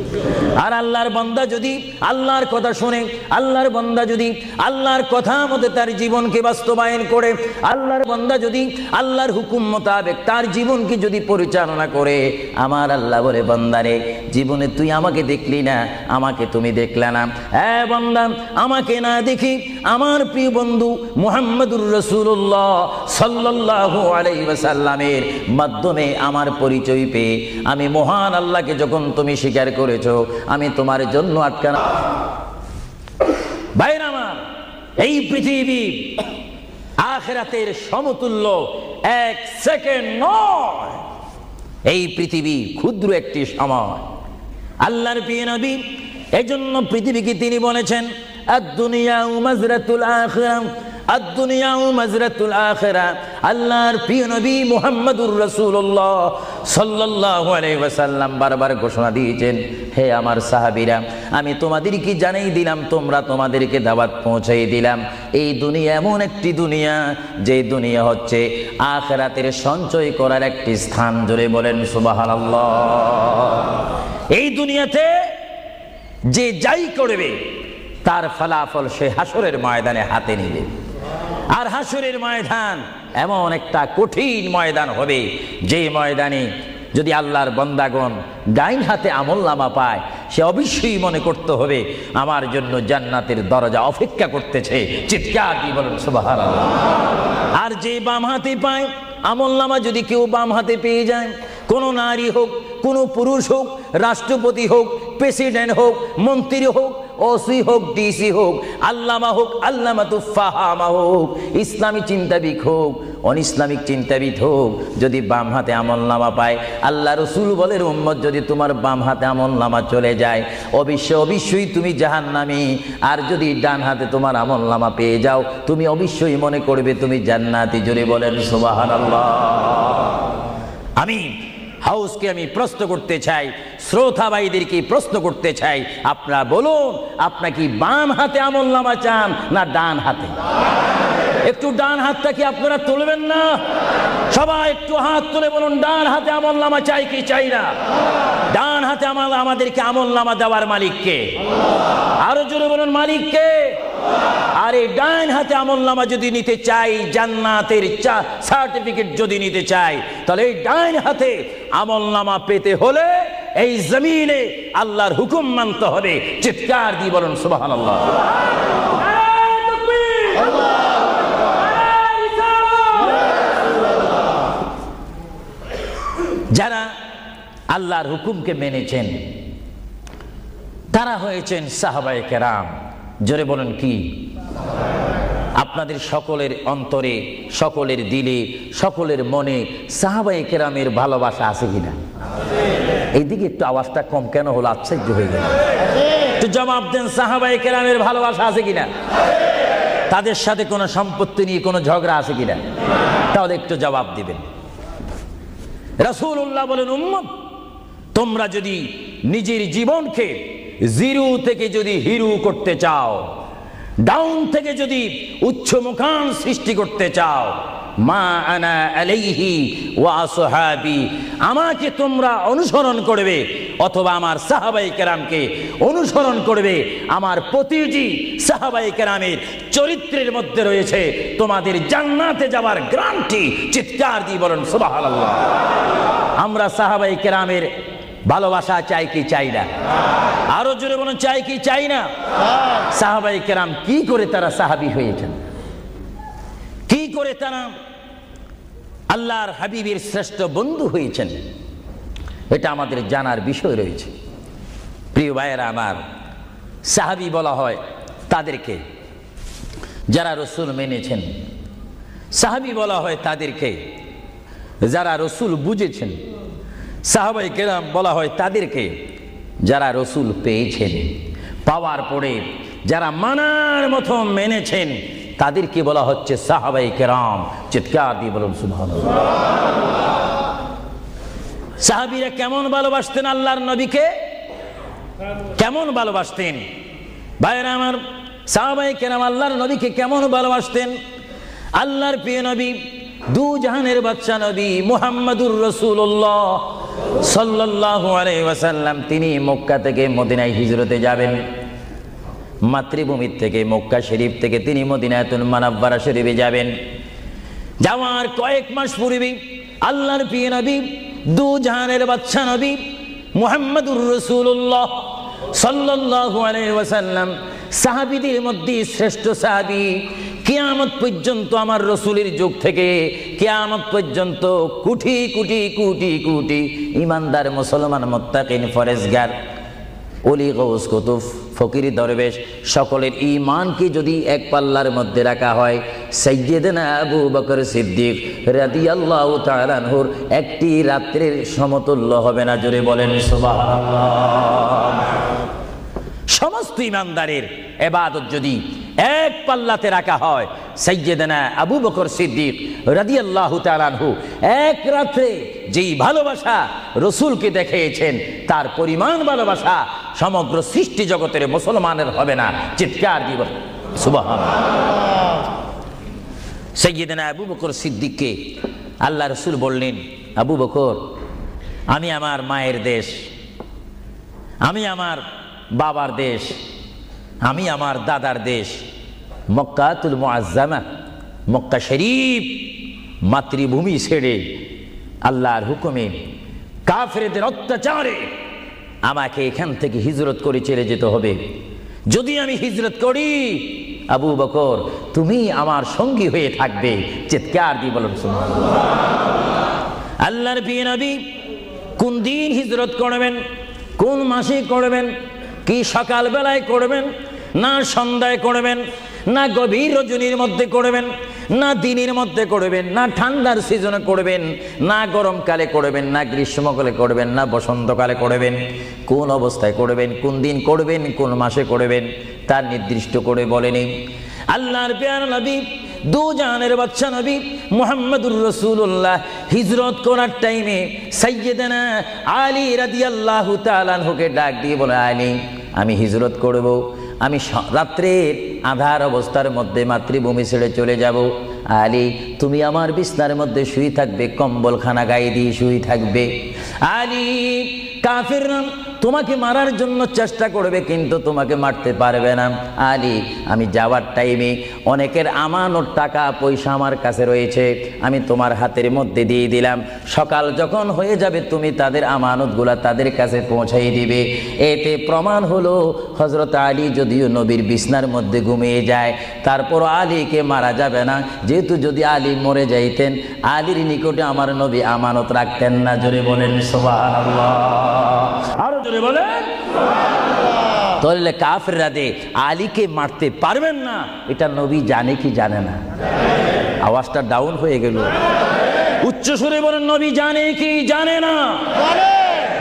আর আল্লাহর বান্দা যদি আল্লাহর কথা শুনে, আল্লাহর বান্দা যদি আল্লাহর কথা মতে তার জীবনকে বাস্তবায়ন করে, আল্লাহর বান্দা যদি আল্লাহর হুকুম মোতাবেক তার জীবনকে যদি পরিচালনা করে, আমার আল্লাহ বলে, বান্দারে জীবনে তুই আমাকে দেখলি না, আমাকে তুমি দেখলে না। হ্যাঁ বান্দা, আমাকে না দেখি আমার প্রিয় বন্ধু মুহাম্মদুর রাসূলুল্লাহ সাল্লাল্লাহু আলাইহি ওয়াসাল্লামের মাধ্যমে আমার পরিচয় পেয়ে আমি মহান আল্লাহকে যখন তুমি স্বীকার করেছো, আমি তোমার জন্য আটকানা। ভাইরা আমার, এই পৃথিবী আখিরাতের সমতুল্য 1 সেকেন্ড নয়। এই পৃথিবী ক্ষুদ্র একটি সময়। আল্লাহর প্রিয় নবী এজন্য পৃথিবীকে তিনি বলেছেন, আদ-দুনিয়া মাজরাতুল আখিরাহ, আদ-দুনিয়া মাজরাতুল আখিরাহ। আল্লাহর প্রিয় নবী মুহাম্মদুর রাসূলুল্লাহ সাল্লাল্লাহু আলাইহি ওয়াসাল্লাম বারবার ঘোষণা দিয়েছেন, হে আমার সাহাবীরা, আমি তোমাদেরকে জানিয়ে দিলাম, তোমরা তোমাদেরকে দাওয়াত পৌঁছাই দিলাম, এই দুনিয়া এমন একটি দুনিয়া, যে দুনিয়া হচ্ছে আখিরাতের সঞ্চয় করার একটি স্থান। জোরে বলেন সুবহানাল্লাহ। এই দুনিয়াতে যে যাই করবে তার ফলাফল সে হাসরের ময়দানে হাতে নেবে। আর হাসরের ময়দান এমন একটা কঠিন ময়দান হবে, যে ময়দানে যদি আল্লাহর বান্দাগণ ডাইন হাতে আমলনামা পায়, সে অবশ্যই মনে করতে হবে আমার জন্য জান্নাতের দরজা অপেক্ষা করতেছে। চিৎকার দিয়ে বলেন সুবহানাল্লাহ। আর যে বাম হাতে পায় আমলনামা, যদি কেউ বাম হাতে পেয়ে যায়, কোনো নারী হোক, কোনো পুরুষ হোক, রাষ্ট্রপতি হোক, প্রেসিডেন্ট হোক, মন্ত্রী হোক, ওসি হোক, ডিসি হোক, আল্লামা হোক, আল্লামাতু ফাহামা হোক, ইসলামী চিন্তাবিদ হোক, অনিসলামিক চিন্তাবিদ হোক, যদি বাম হাতে আমলনামা পায়, আল্লাহ রসুল বলেন, উম্মত যদি তোমার বাম হাতে আমলনামা চলে যায়, অবশ্যই তুমি জাহান্নামী। আর যদি ডান হাতে তোমার আমলনামা পেয়ে যাও, তুমি অবশ্যই মনে করবে তুমি জান্নাতি। জোরে বলেন সুবহানাল্লাহ। আমি হাউসকে আমি প্রশ্ন করতে চাই, শ্রোতা ভাইদেরকে প্রশ্ন করতে চাই, আপনারা বলুন, আপনারা কি বাম হাতে আমলনামা চান না ডান হাতে? একটু ডান হাতটা কি আপনারা তুলবেন না? সবাই একটু হাত তুলে বলুন, ডান হাতে আমলনামা চাই কি চাই না? ডান হাতে আমাদেরকে আমলনামা দেওয়ার মালিক কে? আরো জোরে বলুন, মালিক কে? আর এই ডান হাতে আমলনামা যদি নিতে চাই, জান্নাতের সার্টিফিকেট যদি নিতে চাই, তাহলে এই ডান হাতে আমলনামা পেতে হলে এই জমিনে আল্লাহর হুকুম মানতে হবে। চিৎকার দিয়ে বলুন সুবহানাল্লাহ। যারা আল্লাহর হুকুমকে মেনেছেন তারা হয়েছেন সাহাবায়ে কেরাম। জোরে বলুন কি? আপনাদের সকলের অন্তরে, সকলের দিলে, সকলের মনে সাহাবায়ে কেরামের ভালোবাসা আছে কিনা? এইদিকে একটু আওয়াজটা কম কেন হলো? আশ্চর্য হয়ে গেল। একটু জবাব দেন, সাহাবায়ে কেরামের ভালোবাসা আছে কিনা? তাদের সাথে কোনো সম্পত্তি নিয়ে কোনো ঝগড়া আছে কিনা? তাহলে একটু জবাব দিবেন। রাসূলুল্লাহ বলেন, উম্মত তোমরা যদি নিজের জীবনকে জিরো থেকে যদি হিরো করতে চাও, ডাউন থেকে যদি উচ্চ মুকাম সৃষ্টি করতে চাও, মা আনা আলাইহি ওয়া আসহাবি, আমাকে তোমরা অনুসরণ করবে অথবা আমার সাহাবায়ে কেরামকে অনুসরণ করবে। আমার প্রতিটি সাহাবায়ে কেরামের চরিত্রের মধ্যে রয়েছে তোমাদের জান্নাতে যাওয়ার গ্যারান্টি। চিৎকার দিয়ে বলেন সুবহানাল্লাহ। আমরা সাহাবায়ে কেরামের ভালোবাসা চাই কি চাই না? আরো জোরে বলেন, চাই কি চাই না? সাহাবায়ে কেরাম কি করে তারা সাহাবী হয়েছেন, কি করে তারা আল্লাহর হাবিবের শ্রেষ্ঠ বন্ধু হয়েছেন, এটা আমাদের জানার বিষয় রয়েছে। প্রিয় ভাইয়েরা আমার, সাহাবী বলা হয় তাদেরকে যারা রসুল মেনেছেন, সাহাবী বলা হয় তাদেরকে যারা রসুল বুঝেছেন, সাহাবায়ে কেরাম বলা হয় তাদেরকে যারা রসুল পেয়েছেন, পাওয়ার পরে যারা মানার মতো মেনেছেন, তাদেরকে বলা হচ্ছে সাহাবায়ে কেরাম। চিৎকার দিয়ে বলুন সুবহানাল্লাহ। সাহাবীরা কেমন ভালোবাসতেন আল্লাহর নবীকে? কেমন ভালোবাসতেন? ভাইরা আমার, সাহাবায়ে কেরাম আল্লাহর নবীকে কেমন ভালোবাসতেন? আল্লাহর প্রিয় নবী, দু জাহানের বাদশা নবী মুহাম্মাদুর রাসূলুল্লাহ সাল্লাল্লাহু আলাইহি ওয়াসাল্লাম, তিনি মক্কা থেকে মদিনায় হিজরতে যাবেন। মাতৃভূমি থেকে মক্কা শরীফ থেকে তিনি মদিনাতুল মুনাওয়ারা শরীফে যাবেন। যাওয়ার কয়েক মাস পূর্বে আল্লাহর প্রিয় নবী, দু জাহানের বাদশা নবী মুহাম্মাদুর রাসূলুল্লাহ সাল্লাল্লাহু আলাইহি ওয়াসাল্লাম, সাহাবীদের মধ্যে শ্রেষ্ঠ সাহাবী, কিয়ামত পর্যন্ত আমার রসুলের যুগ থেকে কিয়ামত পর্যন্ত কোটি কোটি কোটি কোটি ইমানদার মুসলমান মুত্তাকিন ফরেজগার ওলি গৌস কুতুব ফকির দরবেশ সকলের ঈমানকে যদি এক পাল্লার মধ্যে রাখা হয়, সাইয়্যিদনা আবু বকর সিদ্দিক রাদিয়াল্লাহু তাআলা আনহুর একটি রাত্রির সমতুল্য হবে না। জোরে বলেন সুবহানাল্লাহ। সমস্ত ইমানদারের ইবাদত যদি এক পাল্লাতে রাখা হয়, সাইয়্যিদনা আবু বকর সিদ্দিক রাদিয়াল্লাহু তাআলা আনহু এক রাতে যেই ভালোবাসা রসুলকে দেখিয়েছেন, তার পরিমাণ ভালোবাসা সমগ্র সৃষ্টি জগতের মুসলমানের হবে না। চিৎকার দিব সুবহানাল্লাহ। সাইয়্যিদনা আবু বকর সিদ্দিককে আল্লাহ রসুল বললেন, আবু বকর, আমি আমার মায়ের দেশ, আমি আমার বাবার দেশ, আমি আমার দাদার দেশ মক্কাতুল মুআজ্জামা, মক্কা শরীফ মাতৃভূমি ছেড়ে আল্লাহর হুকুমে কাফেরদের অত্যাচারে আমাকে এখান থেকে হিজরত করে চলে যেতে হবে। যদি আমি হিজরত করি, আবু বকর তুমি আমার সঙ্গী হয়ে থাকবে। চিৎকার দিয়ে বলুন সুবহানাল্লাহ। আল্লাহর প্রিয় নবী কোন দিন হিজরত করবেন, কোন মাসে করবেন, কি সকাল বেলায় করবেন, না সন্ধ্যায় করবেন, না গভীর রজনীর মধ্যে করবেন, না দিনের মধ্যে করবেন, না ঠান্ডার সিজনে করবেন, না গরমকালে করবেন, না গ্রীষ্মকালে করবেন, না বসন্তকালে করবেন, কোন অবস্থায় করবেন, কোন দিন করবেন, কোন মাসে করবেন, তার নির্দিষ্ট করে বলেনি। আল্লাহর প্যারা নবী, দু জাহানের বাদশা নবী মুহাম্মাদুর রাসূলুল্লাহ হিজরত করার টাইমে সাইয়্যিদানা আলী রাদিয়াল্লাহু তাআলা আনহুকে ডাক দিয়ে বলে, আলী আমি হিজরত করব, আমি রাত্রের আধার অবস্থার মধ্যে মাতৃভূমি ছেড়ে চলে যাব। আলী তুমি আমার বিছনার মধ্যে শুয়ে থাকবে, কম্বলখানা গায়ে দিয়ে শুয়ে থাকবে। আলী কাফিররা তোমাকে মারার জন্য চেষ্টা করবে, কিন্তু তোমাকে মারতে পারবে না। আলী আমি যাওয়ার টাইমে অনেকের আমানত টাকা পয়সা আমার কাছে রয়েছে, আমি তোমার হাতের মধ্যে দিয়ে দিলাম। সকাল যখন হয়ে যাবে তুমি তাদের আমানতগুলা তাদের কাছে পৌঁছাই দিবে। এতে প্রমাণ হলো হযরত আলী যদিও নবীর বিছনার মধ্যে ঘুমিয়ে যায়, তারপর আলীকে মারা যাবে না, যেহেতু যদি আলী মরে যাইতেন আলীর নিকটে আমার নবী আমানত রাখতেন না। জোরে বলেন সুবহানাল্লাহ। আরো জোরে বলেন সুবহানাল্লাহ। তাহলে কাফেররা দে আলীকে মারতে পারবেন না, এটা নবী জানে কি জানে না? আওয়াজটা ডাউন হয়ে গেল, উচ্চ সুরে বলেন নবী জানে কি জানে না?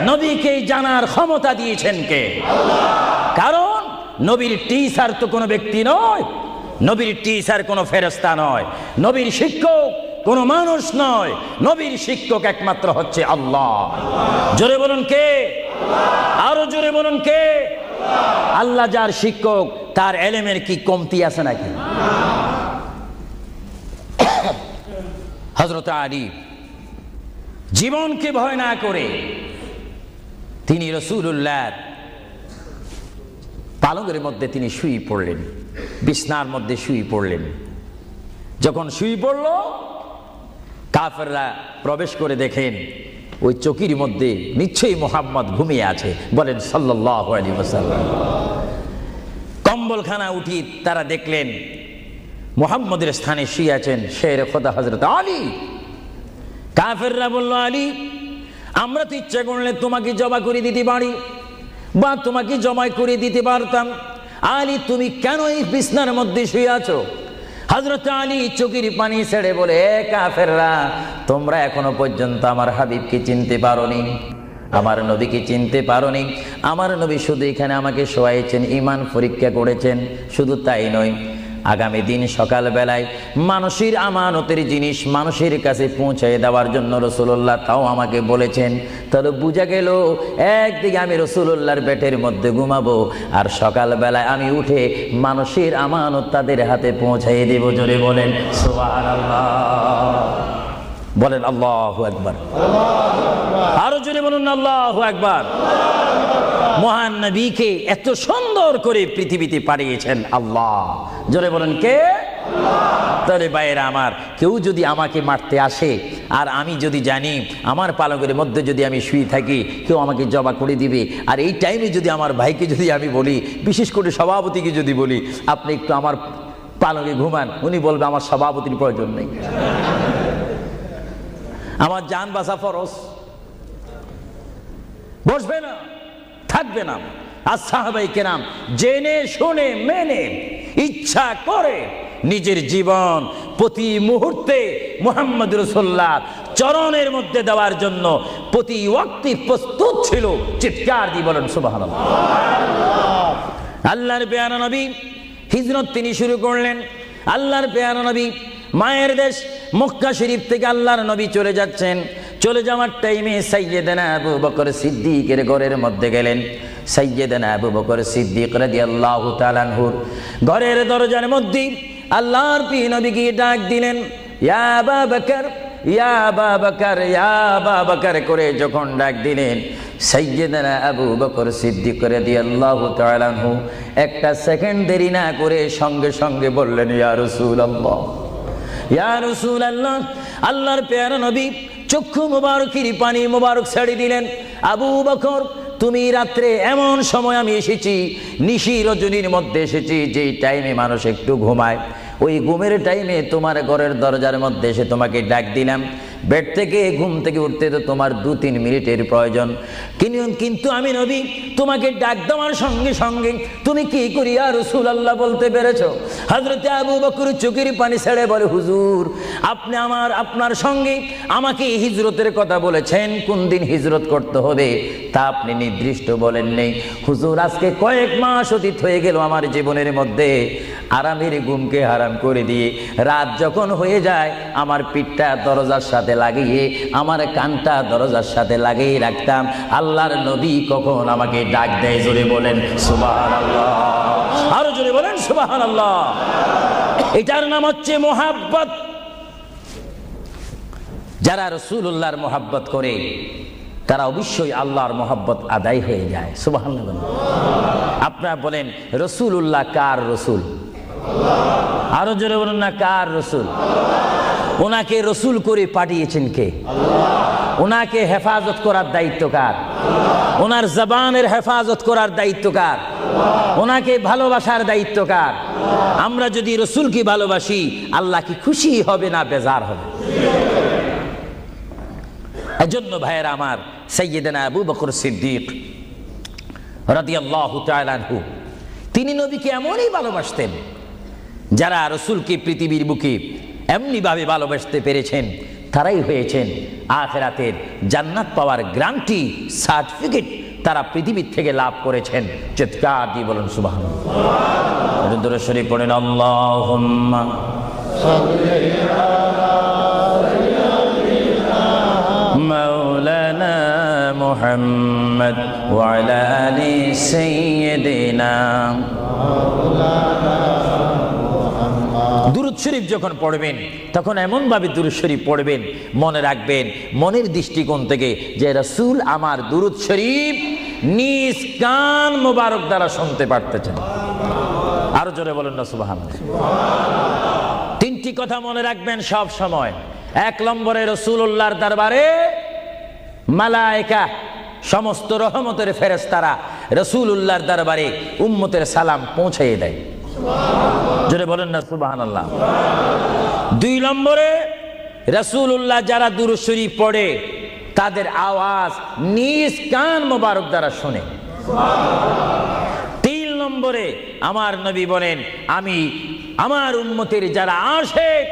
নবীকে জানার ক্ষমতা দিয়েছেন কে? কারণ নবীর টিচার তো কোনো ব্যক্তি নয়, নবীর টিচার কোনো ফেরেশতা নয়, নবীর শিক্ষক কোনো মানুষ নয়, নবীর শিক্ষক একমাত্র হচ্ছে আল্লাহ। জোরে বলুন কে? আরো জোরে বলুন কে? আল্লাহ যার শিক্ষক তার এলেমের কি কমতি আছে নাকি? হযরত আলী জীবনকে ভয় না করে তিনি রাসূলুল্লাহর পালঙ্কের মধ্যে তিনি শুয়ে পড়লেন, বিছনার মধ্যে শুয়ে পড়লেন। যখন শুয়ে পড়ল, কাফেররা প্রবেশ করে দেখেন ওই চকির মধ্যে নিশ্চয়ই মুহাম্মদ ঘুমিয়ে আছে। বলেন সাল্লাল্লাহু আলাইহি ওয়াসাল্লাম। কম্বলখানা উঠি তারা দেখলেন মুহাম্মদের স্থানে শুয়ে আছেন শের খোদা হযরত আলী। কাফেররা বলল, আলী, আমরা তো ইচ্ছা করলে তোমাকে জবা করে দিতে পারি বা তোমাকে জবাই করে দিতে পারতাম। আলী, তুমি কেন এই বিছনার মধ্যে শুয়ে আছো? হযরত আলী চোখের পানি ছেড়ে বলে, এ কাফেররা, তোমরা এখনো পর্যন্ত আমার হাবিবকে চিনতে পারোনি, আমার নবীকে চিনতে পারোনি। আমার নবী শুধু এখানে আমাকে শোয়াইছেন, ঈমান পরীক্ষা করেছেন। শুধু তাই নয়, আগামী দিন সকালবেলায় মানুষের আমানতের জিনিস মানুষের কাছে পৌঁছে দেওয়ার জন্য রাসূলুল্লাহ তাও আমাকে বলেছেন। তাহলে বোঝা গেল একদিকে আমি রাসূলুল্লাহর পেটের মধ্যে ঘুমাবো, আর সকালবেলায় আমি উঠে মানুষের আমানত তাদের হাতে পৌঁছাই দেব। জোরে বলেন সুবহানাল্লাহ, বলেন আল্লাহু আকবার, আরো জোরে বলুন আল্লাহু আকবার। মহান নবীকে এত সুন্দর করে পৃথিবীতে পাঠিয়েছেন আল্লাহ। জোরে বলেন কে? তাহলে ভাইয়েরা আমার, কেউ যদি আমাকে মারতে আসে আর আমি যদি জানি আমার পালকের মধ্যে যদি আমি শুয়ে থাকি কেউ আমাকে জবা করে দিবে, আর এই টাইমে যদি আমার ভাইকে যদি আমি বলি, বিশেষ করে সভাপতিকে যদি বলি আপনি একটু আমার পালকে ঘুমান, উনি বলবে আমার সভাপতির প্রয়োজন নেই, আমার জান বাঁচা ফরজ, বসবে না, থাকবে না। আর সাহাবায়ে কেরাম জেনে শুনে মেনে ইচ্ছা করে নিজের জীবন প্রতি মুহূর্তে মুহাম্মদ রাসূলুল্লাহ চরণের মধ্যে দেওয়ার জন্য প্রতি ওয়াক্তে প্রস্তুত ছিল। চিৎকার দিয়ে বলেন সুবহানাল্লাহ। আল্লাহর পেয়ারা নবী হিজরত তিনি শুরু করলেন। আল্লাহর পেয়ারা নবী মায়ের দেশ মক্কা শরীফ থেকে আল্লাহর নবী চলে যাচ্ছেন। চলে যাওয়ার টাইমে সাইয়্যিদানা আবু বকর সিদ্দিকের ঘরের মধ্যে গেলেন। সাইয়্যিদানা আবু বকর সিদ্দিক রাদিয়াল্লাহু তাআলা আনহু ঘরের দরজার মধ্যে আল্লাহর প্রিয় নবীকে ডাক দিলেন, ইয়া আবু বকর, ইয়া আবু বকর, ইয়া আবু বকর করে যখন ডাক দিলেন, সাইয়্যিদানা আবু বকর সিদ্দিক রাদিয়াল্লাহু তাআলা আনহু একটা সেকেন্ড দেরি না করে সঙ্গে সঙ্গে বললেন, ইয়া রাসূলুল্লাহ, ইয়া রাসূলুল্লাহ। আল্লাহর প্যারা নবী চক্ষু মুবারকের পানি মুবারক ছেড়ে দিলেন, আবু বকর, তুমি রাত্রে এমন সময় আমি এসেছি, নিশি রজনীর মধ্যে এসেছি, যেই টাইমে মানুষ একটু ঘুমায়, ওই ঘুমের টাইমে তোমার ঘরের দরজার মধ্যে এসে তোমাকে ডাক দিলাম। বেড থেকে ঘুম থেকে উঠতে তো তোমার 2-3 মিনিটের প্রয়োজন, কিন্তু আমি নবী তোমাকে ডাক দেওয়ার সঙ্গে সঙ্গে তুমি কি করি ইয়া রাসূলুল্লাহ বলতে পেরেছো? হযরতে আবু বকর চোখের পানি ছেড়ে বলে, হুজুর, আপনি আপনার সঙ্গে আমাকে হিজরতের কথা বলেছেন, কোন দিন হিজরত করতে হবে তা আপনি নির্দিষ্ট বলেন নেই। হুজুর, আজকে কয়েক মাস অতীত হয়ে গেল আমার জীবনের মধ্যে আরামের ঘুমকে হারাম করে দিয়ে রাত যখন হয়ে যায় আমার পিঠটা দরজার সাথে লাগিয়ে আমার কানটা দরজার সাথে লাগিয়ে রাখতাম। আল্লাহর নবী কখন আমাকে ডাক দেয়, জোরে বলেন সুবহানাল্লাহ, আরো জোরে বলেন সুবহানাল্লাহ। এটার নাম হচ্ছে মুহাব্বত। যারা রাসূলুল্লাহর মুহাব্বত করে তারা অবশ্যই আল্লাহর মুহাব্বত আদায় হয়ে যায়। সুবহানাল্লাহ। আপনারা বলেন রাসূলুল্লাহ কার রাসূল? আরো জোরে বলুন না, কার রাসূল? ওনাকে রাসূল করে পাঠিয়েছেন কে? ওনাকে হেফাজত করার দায়িত্ব কার? ওনার জবানের হেফাজত করার দায়িত্ব কার? ওনাকে ভালোবাসার দায়িত্ব কার? আমরা যদি রাসূলকে ভালোবাসি আল্লাহ কি খুশি হবে না বেজার হবে? এজন্য ভাইয়েরা আমার, সাইয়্যিদানা আবু বকর সিদ্দিক রাদিয়াল্লাহু তাআলা আনহু, তিনি নবীকে এমনই ভালোবাসতেন, যারা রাসূলকে পৃথিবীর বুকে এমনি ভাবে ভালোবাসতে পেরেছেন তারাই হয়েছেন আখিরাতের জান্নাত পাওয়ার গ্যারান্টি সার্টিফিকেট তারা পৃথিবীর থেকে লাভ করেছেন। চিৎকার দিয়ে বলুন সুবহানাল্লাহ। দরুদ শরীফ পড়েন, আল্লাহুম্মা সাল্লি আলা সাইয়্যিদিনা মাওলানা মুহাম্মদ ওয়া আলা আলি সাইয়্যিদিনা মাওলানা। দুরূদ শরীফ যখন পড়বেন তখন এমন ভাবে দুরূদ শরীফ পড়বেন, মনে রাখবেন মনের দৃষ্টিকোণ থেকে যে রাসূল আমার দুরূদ শরীফ নিজ কান মোবারক দ্বারা শুনতে পারতেছেন। আরো জোরে বলেন না সুবহানাল্লাহ। তিনটি কথা মনে রাখবেন সব সময়। এক নম্বরে রাসূলুল্লাহর দরবারে মালায়েকা সমস্ত রহমতের ফেরেশতারা রাসূলুল্লাহর দরবারে উম্মতের সালাম পৌঁছিয়ে দেয়। জোরে বলেন না সুবহানাল্লাহ। দুই নম্বরে রাসূলুল্লাহ যারা দুরূদ শরীফ পড়ে তাদের আওয়াজ নিজ কান মোবারক দ্বারা শুনে। তিন নম্বরে আমার নবী বলেন, আমি আমার উম্মতের যারা আশিক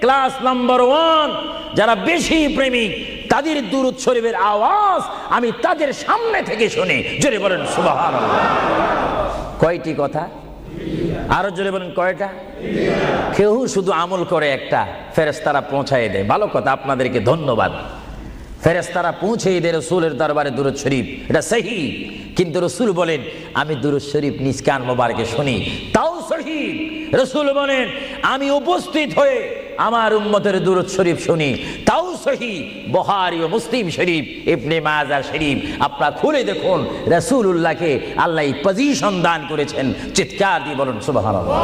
ক্লাস নাম্বার 1 যারা বেশি প্রেমিক তাদের দুরূদ শরীফের আওয়াজ আমি তাদের সামনে থেকে শুনি। জোরে বলেন সুবহানাল্লাহ। কয়টি কথা? আরো জোরে বলেন কয়টা? কেউ শুধু আমল করে একটা, ফেরেশতারা পৌঁছায় দেয়। ভালো কথা, আপনাদেরকে ধন্যবাদ। ফেরেশতারা পৌঁছিয়ে দেয় রাসূলের দরবারে দুরূদ শরীফ, এটা সহি। কিন্তু রাসূল বলেন আমি দুরূদ শরীফ নিজ কান মোবারকে শুনি, তাও সহি। রাসূল বলেন আমি উপস্থিত হয়ে আমার উম্মতের দুরূদ শরীফ শুনি, তাও সহি। বুখারী ও মুসলিম শরীফ, ইবনে মাজাহ শরীফ আপনারা খুলে দেখুন, রাসূলুল্লাহকে আল্লাহ পজিশন দান করেছেন। চিৎকার দিয়ে বলুন সুবহানাল্লাহ।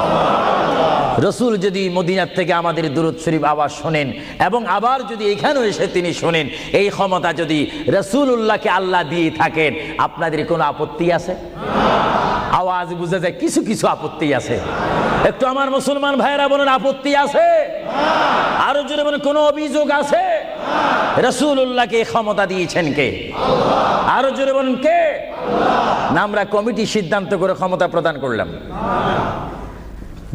রাসূল যদি মদিনার থেকে আমাদের দুরূদ শরীফ আওয়াজ শোনেন এবং আবার যদি এখানেও এসে তিনি শোনেন, এই ক্ষমতা যদি রাসূলুল্লাহকে আল্লাহ দিয়ে থাকেন, আপনাদের কোনো আপত্তি আছে? আওয়াজ বুঝা যায় কিছু কিছু আপত্তি আছে। একটু আমার মুসলমান ভাইয়েরা বলেন আপত্তি আছে? আরো জোরে বলেন কোনো অভিযোগ আছে? রাসূলুল্লাহকে ক্ষমতা দিয়েছেন কে? আরো জোরে বলেন কে? না আমরা কমিটি সিদ্ধান্ত করে ক্ষমতা প্রদান করলাম?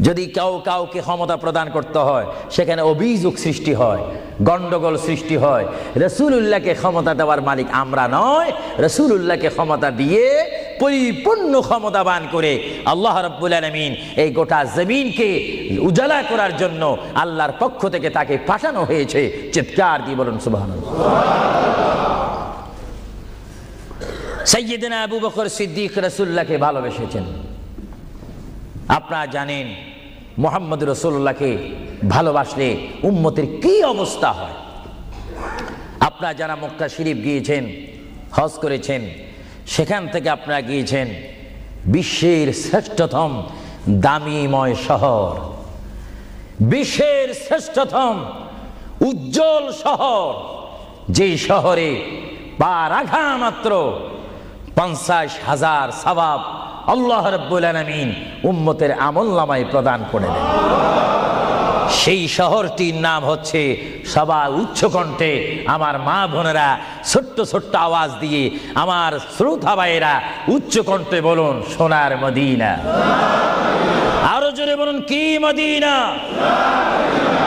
যদি কাউকে ক্ষমতা প্রদান করতে হয় সেখানে অভিযোগ সৃষ্টি হয়, গন্ডগোল সৃষ্টি হয়। রাসূলুল্লাহকে ক্ষমতা দেওয়ার মালিক আমরা নয়। রাসূলুল্লাহকে ক্ষমতা দিয়ে পরিপূর্ণ ক্ষমতাবান করে আল্লাহ রাব্বুল আলামিন এই গোটা জমিনকে উজালা করার জন্য আল্লাহর পক্ষ থেকে তাকে পাঠানো হয়েছে। চিৎকার দিয়ে বলুন সুবহানাল্লাহ। সাইয়্যিদনা আবু বকর সিদ্দিক রাসূলুল্লাহকে ভালোবেসেছেন। আপনারা জানেন মুহাম্মদ রাসূলুল্লাহকে ভালোবাসলে উম্মতের কি অবস্থা হয়। আপনারা যারা মক্কা শরীফ গিয়েছেন, হজ করেছেন, সেখান থেকে আপনারা গিয়েছেন বিশ্বের শ্রেষ্ঠতম দামিময় শহর, বিশ্বের শ্রেষ্ঠতম উজ্জ্বল শহর, যেই শহরে পা রাখা মাত্র 50,000 সওয়াব আল্লাহ রাব্বুল আলামিন উম্মতের আমলনামায় প্রদান করে দেন। সেই শহরটির নাম হচ্ছে, সবাই উচ্চ কণ্ঠে আমার মা বোনেরা ছোট্ট ছোট্ট আওয়াজ দিয়ে আমার শ্রোতা ভাইয়েরা উচ্চ কণ্ঠে বলুন সোনার মদিনা। আরো জোরে বলুন কি মদিনা?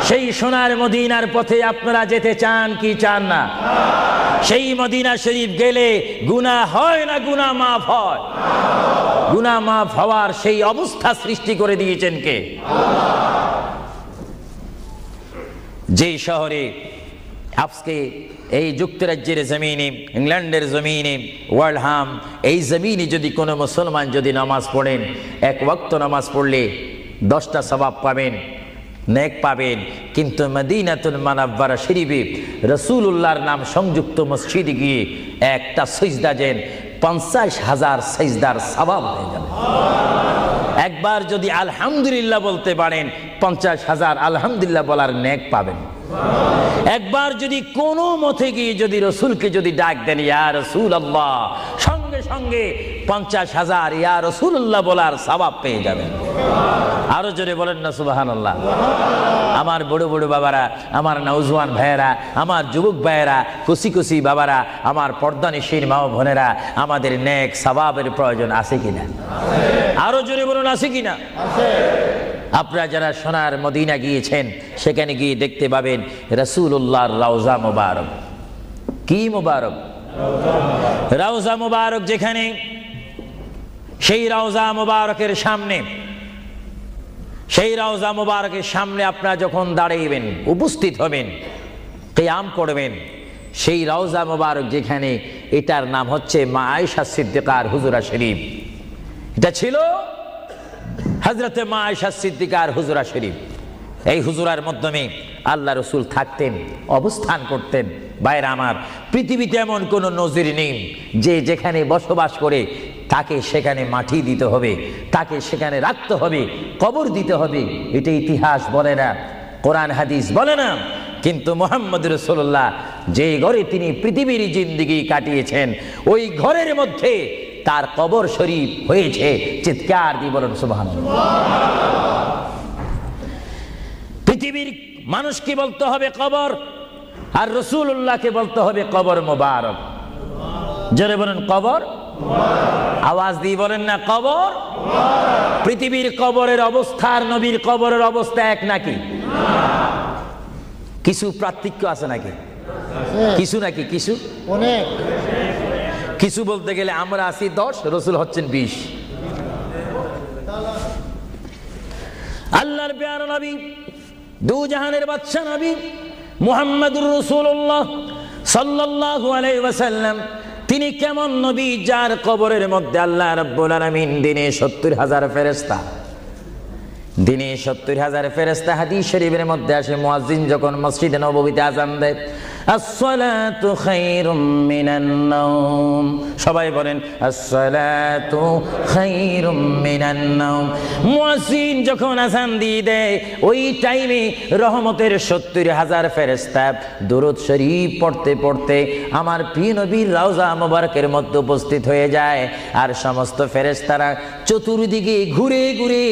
সেই সোনার মদিনার পথে আপনারা যেতে চান কি চান না? সেই মদিনা শরীফ গেলে গুনাহ হয় না গুনাহ মাফ হয়? গুনাহ মাফ হওয়ার সেই অবস্থা সৃষ্টি করে দিয়েছেন কে? যে শহরে আজকে এই যুক্তরাজ্যের জমিনে, ইংল্যান্ডের জমিনে, ওয়ার্ল্ডহাম এই জমিনে যদি কোনো মুসলমান যদি নামাজ পড়েন, এক ওয়াক্ত নামাজ পড়লে 10টা সওয়াব পাবেন, নেক পাবেন। কিন্তু মদিনাতুল মুনাওয়ারা শরীফে রাসূলুল্লাহর নাম সংযুক্ত মসজিদে গিয়ে একটা সিজদা দেন, 50,000 সিজদার সওয়াব হয়ে যাবে। একবার যদি আলহামদুলিল্লাহ বলতে পারেন 50,000 আলহামদুলিল্লাহ বলার নেক পাবেন। একবার যদি কোনো মতে গিয়ে যদি রাসূলকে যদি ডাক দেন ইয়া রাসূলুল্লাহ, সঙ্গে সঙ্গে 50,000 ইয়া রাসূলুল্লাহ বলার সওয়াব পেয়ে যাবেন। আরো জোরে বলেন না সুবহানাল্লাহ। আমার বড় বড় বাবারা, আমার নওজওয়ান ভাইয়েরা, আমার যুবক ভাইয়েরা, কুসি কুসি বাবারা, আমার পর্দানিশীন মা ও বোনেরা, আমাদের নেক সওয়াবের প্রয়োজন আছে কিনা? আরো জোরে বলুন, আছে কিনা? আপনারা যারা সোনার মদিনা গিয়েছেন, সেখানে গিয়ে দেখতে পাবেন রাসূলুল্লাহর রওজা মুবারক। কি মুবারক? রওজা মুবারক। যেখানে সেই রওজা মুবারকের সামনে, সেই রওজা মুবারকের সামনে আপনারা যখন দাঁড়াইবেন, উপস্থিত হবেন, কিয়াম করবেন, সেই রওজা মুবারক যেখানে, এটার নাম হচ্ছে মা আয়েশা সিদ্দিকার হুজরা শরীফ। এটা ছিল হযরতে মা আয়েশা সিদ্দিকার হুজরা শরীফ। এই হুজরার মাধ্যমে আল্লাহ রসুল থাকতেন, অবস্থান করতেন। ভাইরা আমার, পৃথিবীতে এমন কোন নজির নেই যে যেখানে বসবাস করে তাকে সেখানে মাটি দিতে হবে, তাকে সেখানে রাখতে হবে, কবর দিতে হবে। এটা ইতিহাস বলে না, কোরআন হাদিস বলে না। কিন্তু মুহাম্মদ রাসূলুল্লাহ যে ঘরে তিনি পৃথিবীর জিন্দেগি কাটিয়েছেন, ওই ঘরের মধ্যে তার কবর শরীফ হয়েছে। চিৎকার দিয়ে বলুন সুবহানাল্লাহ। পৃথিবীর মানুষকে বলতে হবে কবর, আর রাসূলুল্লাহকে বলতে হবে কবর মুবারক। জোরে বলেন কবর, আওয়াজ দিয়ে বলেন না কবর। পৃথিবীর কবরের অবস্থা আর নবীর কবরের অবস্থা এক নাকি? কিছু পার্থক্য আছে নাকি? কিছু নাকি? কিছু অনেক। কিছু বলতে গেলে আমরা আছি 10, রসুল হচ্ছেন 20। আল্লাহর প্যারা নবী, দু জাহানের বাদশা নবী মুহাম্মদুর রাসূলুল্লাহ সাল্লাল্লাহু আলাইহি ওয়াসাল্লাম, তিনি কেমন নবী যার কবরের মধ্যে আল্লাহ রাব্বুল আলামিন দিনে 70,000 ফেরেশতা, দিনে 70,000 ফেরেশতা। হাদিস শরীফের মধ্যে আসে, মুয়াজ্জিন যখন মসজিদে নববীতে আযান দেয়, আসসালাতু খায়রুম মিনান নাওম, সবাই বলেন আসসালাতু খায়রুম মিনান নাওম। মুয়াজ্জিন যখন আযান দিয়ে দেয়, ওই টাইমে রহমতের 70,000 ফেরেশতা দুরূদ শরীফ পড়তে পড়তে আমার প্রিয় নবীর রওজা মুবারকের মধ্যে উপস্থিত হয়ে যায়। আর সমস্ত ফেরেশতারা চতুর্দিকে ঘুরে ঘুরে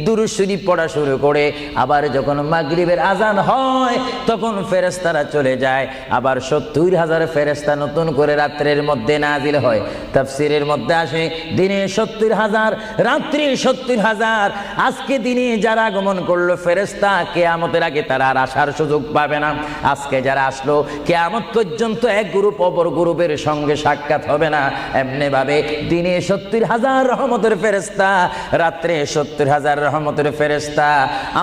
দুরূদ শরীফ পড়া শুরু করে। আবার যখন মাগরিবের আযান হয়, তখন ফেরেশতারা চলে যায়। আবার 70,000 ফেরেশতা নতুন করে রাত্রের মধ্যে নাজিল হয়। তাফসীরের মধ্যে আসে, দিনে 70,000, রাত্রে 70,000। আজকে দিনে যারা আগমন করলো ফেরেশতা, কিয়ামতের আগে তারা আর আসার সুযোগ পাবে না। আজকে যারা আসলো, কিয়ামত পর্যন্ত এক গ্রুপ অপর গ্রুপের সঙ্গে সাক্ষাৎ হবে না। এমনি ভাবে দিনে 70,000 রহমতের ফেরেশতা, রাত্রে 70,000 রহমতের ফেরেশতা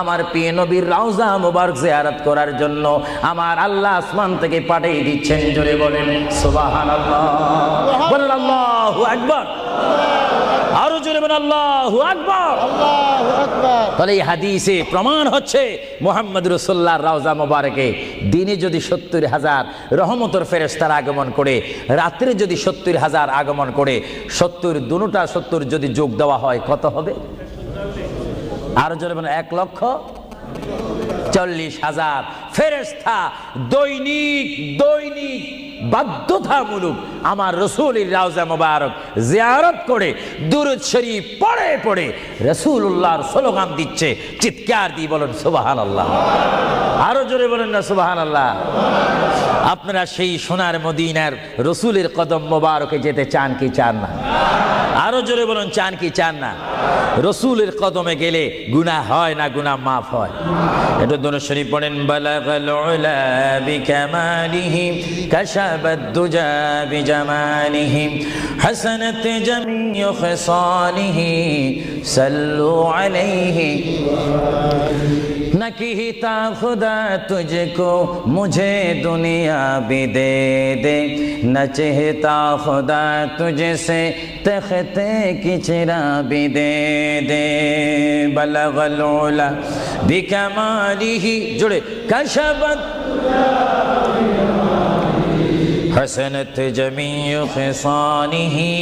আমার প্রিয় নবীর রওজা মুবারক জিয়ারত করার জন্য আমার আল্লাহ আসমান থেকে পাঠিয়ে দিচ্ছেন। জোরে বলেন সুবহানাল্লাহ, বলেন আল্লাহু আকবার, আরো জোরে বলেন আল্লাহু আকবার, আল্লাহু আকবার। তাহলে এই হাদিসে প্রমাণ হচ্ছে মুহাম্মদ রাসূলুল্লাহর রওজা মুবারকে দিনে যদি 70,000 রহমতের ফেরেশতার আগমন করে, রাত্রে যদি 70,000 আগমন করে, 70 দুটোটা 70 যদি যোগ দেওয়া হয় কত হবে? আরো জোরে বলেন 1,40,000 ফেরেশতা দৈনিক দৈনিক বাধ্যতামূলক আমার রাসূলের রওজা মুবারক জিয়ারত করে দুরূদ শরীফ পড়ে পড়ে রাসূলুল্লাহর স্লোগান দিচ্ছে। চিৎকার দিয়ে বলেন সুবহানাল্লাহ, আরো জোরে বলেন না সুবহানাল্লাহ। আপনারা সেই সোনার মদিনার রাসূলের কদম মুবারকে যেতে চান কি চান না? আরো জোরে বলেন চান কি চান না? রাসূলের কদমে গেলে গুনাহ হয় না, গুনাহ মাফ হয়। এটা দুরূদ শরীফ পড়েন, বালাগাল উলা বিকামালিহি কাশাবাদ দুজা বিজামালিহি হাসানাত জামিউ খিসালিহি সাল্লু আলাইহি न कहता खुदा तुझको मुझे दुनिया भी दे दे, न चाहता खुदा तुझसे तख्ते की चिरा भी दे दे। बलगल उला बिकमालिही, जुड़े कशबत हसनत जमीउ खिसालिही।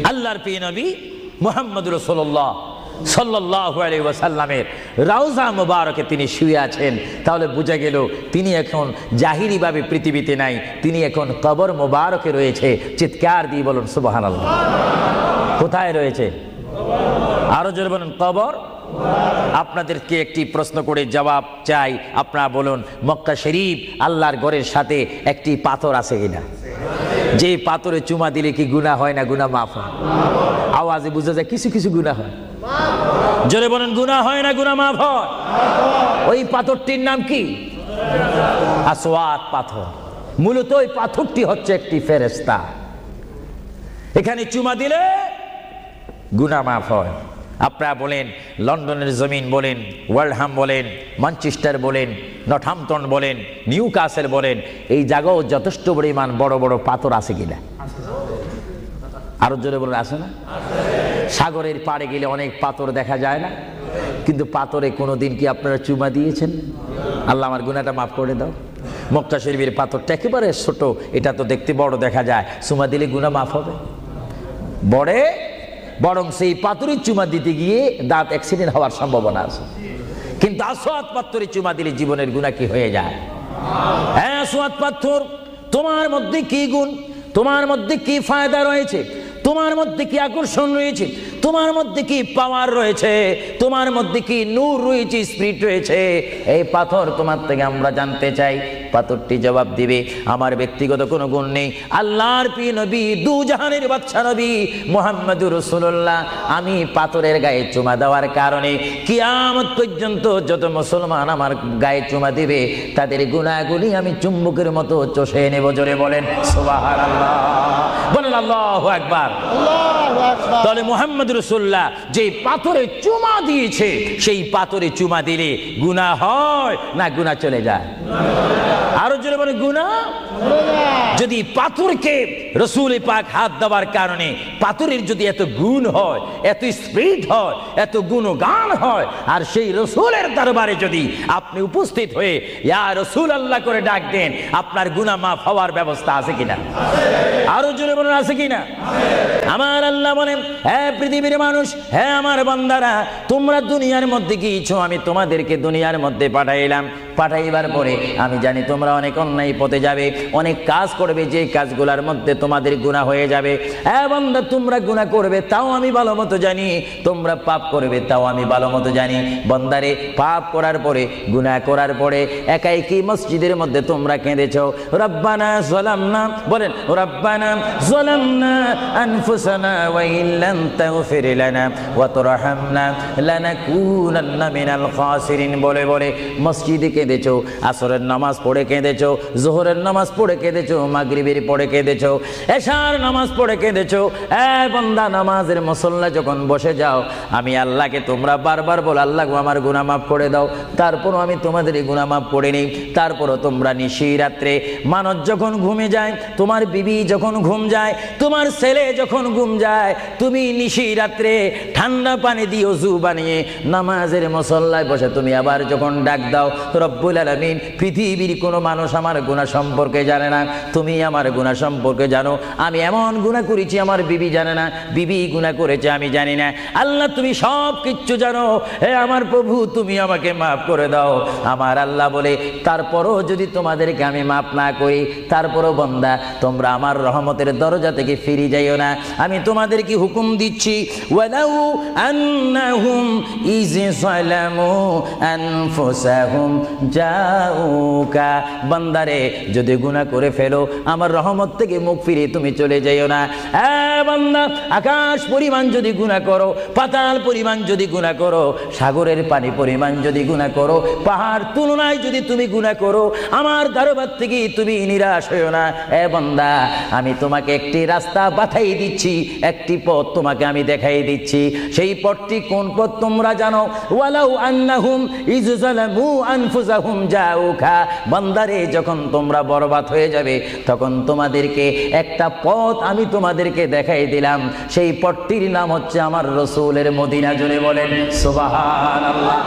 अल्लाहर प्रिय नबी মুহাম্মদ রাসূলুল্লাহ সাল্লাল্লাহু আলাইহি ওয়াসাল্লামের রওজা মুবারকে তিনি শুয়ে আছেন। তাহলে বোঝা গেল তিনি এখন জাহিরি ভাবে পৃথিবীতে নাই, তিনি এখন কবর মুবারকে রয়েছে। চিৎকার দিয়ে বলুন সুবহানাল্লাহ। কোথায় রয়েছে? আরো জোরে বলেন কবর। আপনাদেরকে একটি প্রশ্ন করে জবাব চাই, আপনারা বলুন মক্কা শরীফ আল্লাহর ঘরের সাথে একটি পাথর আছে কিনা? যে পাথরে চুমা দিলে কি গুনাহ হয় না গুনাহ মাফ হয়? আওয়াজে বোঝা যায় কিছু কিছু গুনাহ হয়। জোরে বলেন গুনাহ হয় না গুনাহ মাফ হয়? ওই পাথরটির নাম কি? আসওয়াদ পাথর। মূলত ওই পাথরটি হচ্ছে একটি ফেরেশতা। এখানে চুমা দিলে গুনাহ মাফ হয়। আপনারা বলেন লন্ডনের জমিন বলেন, ওয়ালহাম বলেন, ম্যানচেস্টার বলেন, নর্থহ্যাম্পটন বলেন, নিউ কাসেল বলেন, এই জায়গাও যথেষ্ট পরিমাণ বড় বড় পাথর আছে কিনা? আরো জোরে বলেন আছে না? সাগরের পাড়ে গেলে অনেক পাথর দেখা যায় না? কিন্তু পাথরে কোনোদিন কি আপনারা চুমা দিয়েছেন? আল্লাহ আমার গুনাহটা মাফ করে দাও। মক্কা শরীফের পাথরটা একেবারে ছোট, এটা তো দেখতে বড় দেখা যায়, চুমা দিলে গুনাহ মাফ হবে? বরং সেই পাথরের চুমা দিতে গিয়ে দাঁত অ্যাক্সিডেন্ট হওয়ার সম্ভাবনা আছে। কিন্তু আসওয়াদ পাথরে চুমা দিলে জীবনের গুনাহ কি হয়ে যায়? হ্যাঁ আসওয়াদ পাথর, তোমার মধ্যে কি গুণ, তোমার মধ্যে কি ফায়দা রয়েছে, তোমার মধ্যে কি আকর্ষণ রয়েছে, তোমার মধ্যে কি পাওয়ার রয়েছে, তোমার মধ্যে কি নূর রয়েছে, স্পিরিট রয়েছে, এই পাথর তোমার থেকে আমরা জানতে চাই। পাথরটি জবাব দিবে আমার ব্যক্তিগত কোনো গুণ নেই, আল্লাহর প্রিয় নবী দু জাহানের বাদশা নবী মুহাম্মদুর রাসূলুল্লাহ, আমি পাথরের গায়ে চুমা দেওয়ার কারণে কিয়ামত পর্যন্ত যত মুসলমান আমার গায়ে চুমা দিবে তাদের গুনাহগুলি আমি চুম্বকের মতো চষে নেব। জোরে বলেন সুবহানাল্লাহ, বলেন আল্লাহু আকবার। তাহলে মুহাম্মদ রাসূলুল্লাহ যে পাথরে চুমা দিয়েছে, সেই পাথরে চুমা দিলে গুনাহ হয় না গুনাহ চলে যায়? আরো জোরে বলে গুনাহ। যদি পাথরকে রাসূল পাক হাত দেওয়ার কারণে পাথরের যদি এত গুণ হয়, এত স্পিরিট হয়, এত গুণগান হয়, আর সেই রাসূলের দরবারে যদি আপনি উপস্থিত হয়ে ইয়া রাসূলুল্লাহ করে ডাক দেন, আপনার গুনাহ মাফ হওয়ার ব্যবস্থা আছে কিনা? আরো জোরে বলেন আছে কিনা? আমার আল্লাহ বলেন হ্যাঁ পৃথিবীর মানুষ, হ্যাঁ আমার বান্দারা, তোমরা দুনিয়ার মধ্যে গিয়েছো, আমি তোমাদেরকে দুনিয়ার মধ্যে পাঠাইলাম। পাঠাইবার পরে আমি জানি তোমরা অনেক অন্যায় পথে যাবে, অনেক কাজ করবে, যে কাজগুলোর মধ্যে তোমাদের গুনাহ হয়ে যাবে। হ্যাঁ বান্দা, তোমরা গুনাহ করবে তাও আমি ভালো মতো জানি, তোমরা পাপ করবে তাও আমি ভালো মতো জানি। বান্দারে, পাপ করার পরে, গুনাহ করার পরে একাই কি মসজিদের মধ্যে তোমরা কেঁদেছো, রব্বানা যালামনা, বলেন রব্বানা যালামনা আনফুসানা ওয়া ইল্লাম তাগফির লানা ওয়া তুরহামনা লানাকুনান্না মিনাল খাসিরিন বলে বলে মসজিদে কেঁদেছো, আসরের নামাজ পড়ে কেঁদেছো, যোহরের নামাজ পড়ে কেঁদেছো, মাগরিবের পড়ে কেঁদেছো, এশার নামাজ পড়ে কেঁদেছো। বান্দা, নামাজের মুসল্লা যখন বসে যাও, আমি আল্লাহকে তোমরা বারবার বল, আল্লাহ আমার গুনাহ মাফ করে দাও। তারপরও আমি তোমাদের এই গুনাহ মাফ করে নিই। তারপরও তোমরা নিশি রাত্রে, মানুষ যখন ঘুমে যায়, তোমার বিবি যখন ঘুম যায়, তোমার ছেলে যখন ঘুম যায়, তুমি নিশি রাত্রে ঠান্ডা পানি দিয়ে ওযু বানিয়ে নামাজের মুসল্লায় বসে তুমি আবার যখন ডাক দাও, রব্বুল আলামিন, পৃথিবীর কোনো মানুষ আমার গুনাহ সম্পর্কে জানে না, তুমি আমার গুনাহ সম্পর্কে জানো। আমি এমন গুনাহ করেছি আমার বিবি জানে না, বিবি গুনাহ করেছে আমি জানি না। আল্লাহ তুমি সব কিচ্ছু জানো, হে আমার প্রভু তুমি আমাকে মাফ করে দাও। আমার আল্লাহ বলে, তারপরও যদি তোমাদেরকে আমি মাফ না করি, তারপরও বান্দা তোমরা আমার রহমতের দরজা থেকে ফিরে যাইও না। আমি তোমাদেরকে হুকুম দিচ্ছি, ওয়ালাউ আন্নাহুম ইয যালামু আনফুসাহুম জাউকা, বান্দারে যদি গুনাহ করে ফেলো, আমার রহমত থেকে মুখ ফিরে তুমি চলে যাইও না। বান্দা, আকাশ পরিমাণ যদি গুনাহ করো, পাতাল পরিমাণ যদি গুনাহ করো, সাগরের পানি পরিমাণ যদি গুনাহ করো, পাহাড় তুলনায় যদি তুমি গুনাহ করো, আমার দরবার থেকে তুমি নিরাশ হইও না। বান্দা, আমি তোমাকে একটি রাস্তা বাতাই দিচ্ছি, একটি পথ তোমাকে আমি দেখাই দিচ্ছি। সেই পথটি কোন পথ তোমরা জানো? ওয়ালাউ আন্নাহুম ইয যালামু আনফুসাহুম জাউকা, বান্দারে যখন তোমরা বরবাদ হয়ে যাবে, তখন তোমাদেরকে একটা পথ আমি তোমাদেরকে দেখাই দিলাম। সেই পথটির নাম হচ্ছে আমার রাসূলের মদিনা। জোরে বলেন সুবহানাল্লাহ।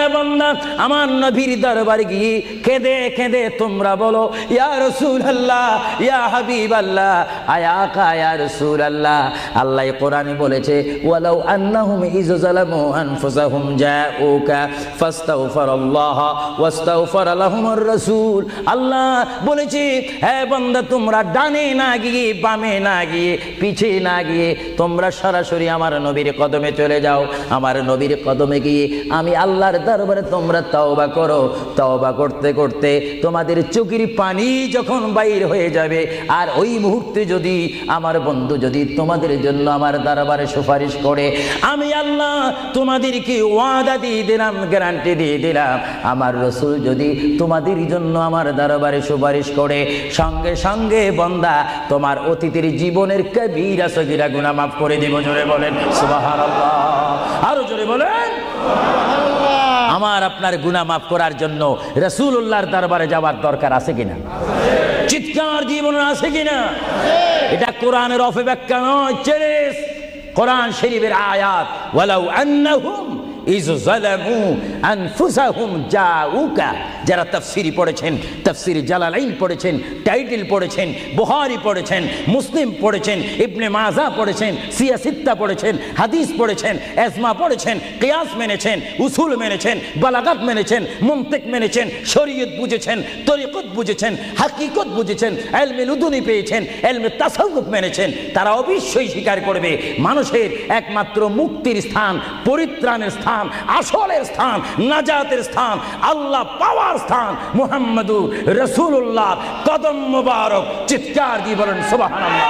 হ্যাঁ বান্দা, আমার নবীর দরবারে গিয়ে কেঁদে কেঁদে তোমরা বলো, ইয়া রাসূলুল্লাহ, ইয়া হাবিবাল্লাহ, আয়াকা ইয়া রাসূলুল্লাহ। আল্লাহ কোরআনে বলেছে, ওয়ালাউ আন্নাহুম ইয যালামু আনফুসাহুম জাউকা ফাস্তাগফিরুল্লাহ ওয়াস্তাগফারা লাহুমুর রাসূল। আল্লাহ বলেছে, হ্যাঁ বান্দা, তোমরা ডানে না গিয়ে, বামে না গিয়ে, পিছে না গিয়ে তোমরা সরাসরি আমার নবীর কদমে চলে যাও। আমার নবীর কদমে গিয়ে আমি আল্লাহর দরবারে তোমরা তওবা করো। তওবা করতে করতে তোমাদের চোখের পানি যখন বাইর হয়ে যাবে, আর ওই মুহূর্তে যদি আমার বন্ধু যদি তোমাদের জন্য আমার দরবারে সুপারিশ করে, আমি আল্লাহ তোমাদেরকে ওয়াদা দিয়ে দিলাম, গ্যারান্টি দিয়ে দিলাম, আমার রাসূল যদি তোমাদের জন্য আমার দরবারে সুপারিশ করে, সঙ্গে সঙ্গে বান্দা তোমার অতীতের জীবনের কবিরা সগীরা গুনাহ মাফ করে দেব। জোরে বলেন সুবহানাল্লাহ, আরো জোরে বলেন। আমার আপনার গুনাহ মাফ করার জন্য রাসূলুল্লাহর দরবারে যাওয়ার দরকার আছে কিনা? চিৎকার জীবন আছে কিনা? এটা কোরআনের অপব্যাখ্যা নয়, চ্যালেঞ্জ। কোরআন শরীফের আয়াত, ওয়ালাউ আন্নাহুম ইয যালামু আনফুসাহুম জাউকা। যারা তাফসীরি পড়েছেন, তাফসীরে জালালাইন পড়েছেন, টাইটেল পড়েছেন, বুখারী পড়েছেন, মুসলিম পড়েছেন, ইবনে মাজাহ পড়েছেন, সিয়াসিত্তা পড়েছেন, হাদিস পড়েছেন, এজমা পড়েছেন, কিয়াস মেনেছেন, উসুল মেনেছেন, বালাগাত মেনেছেন, মুনতিক মেনেছেন, শরীয়ত বুঝেছেন, তরিকত বুঝেছেন, হাকিকত বুঝেছেন, ইলমে লুদুনি পেয়েছেন, ইলমে তাসাউফ মেনেছেন, তারা অবশ্যই স্বীকার করবে মানুষের একমাত্র মুক্তির স্থান, পরিত্রাণের স্থান, আসলের স্থান, নাজাতের স্থান, আল্লাহ পাওয়ার স্থান মুহাম্মদুর রাসূলুল্লাহ কদম মুবারক। চিৎকার দিয়ে বলেন সুবহানাল্লাহ।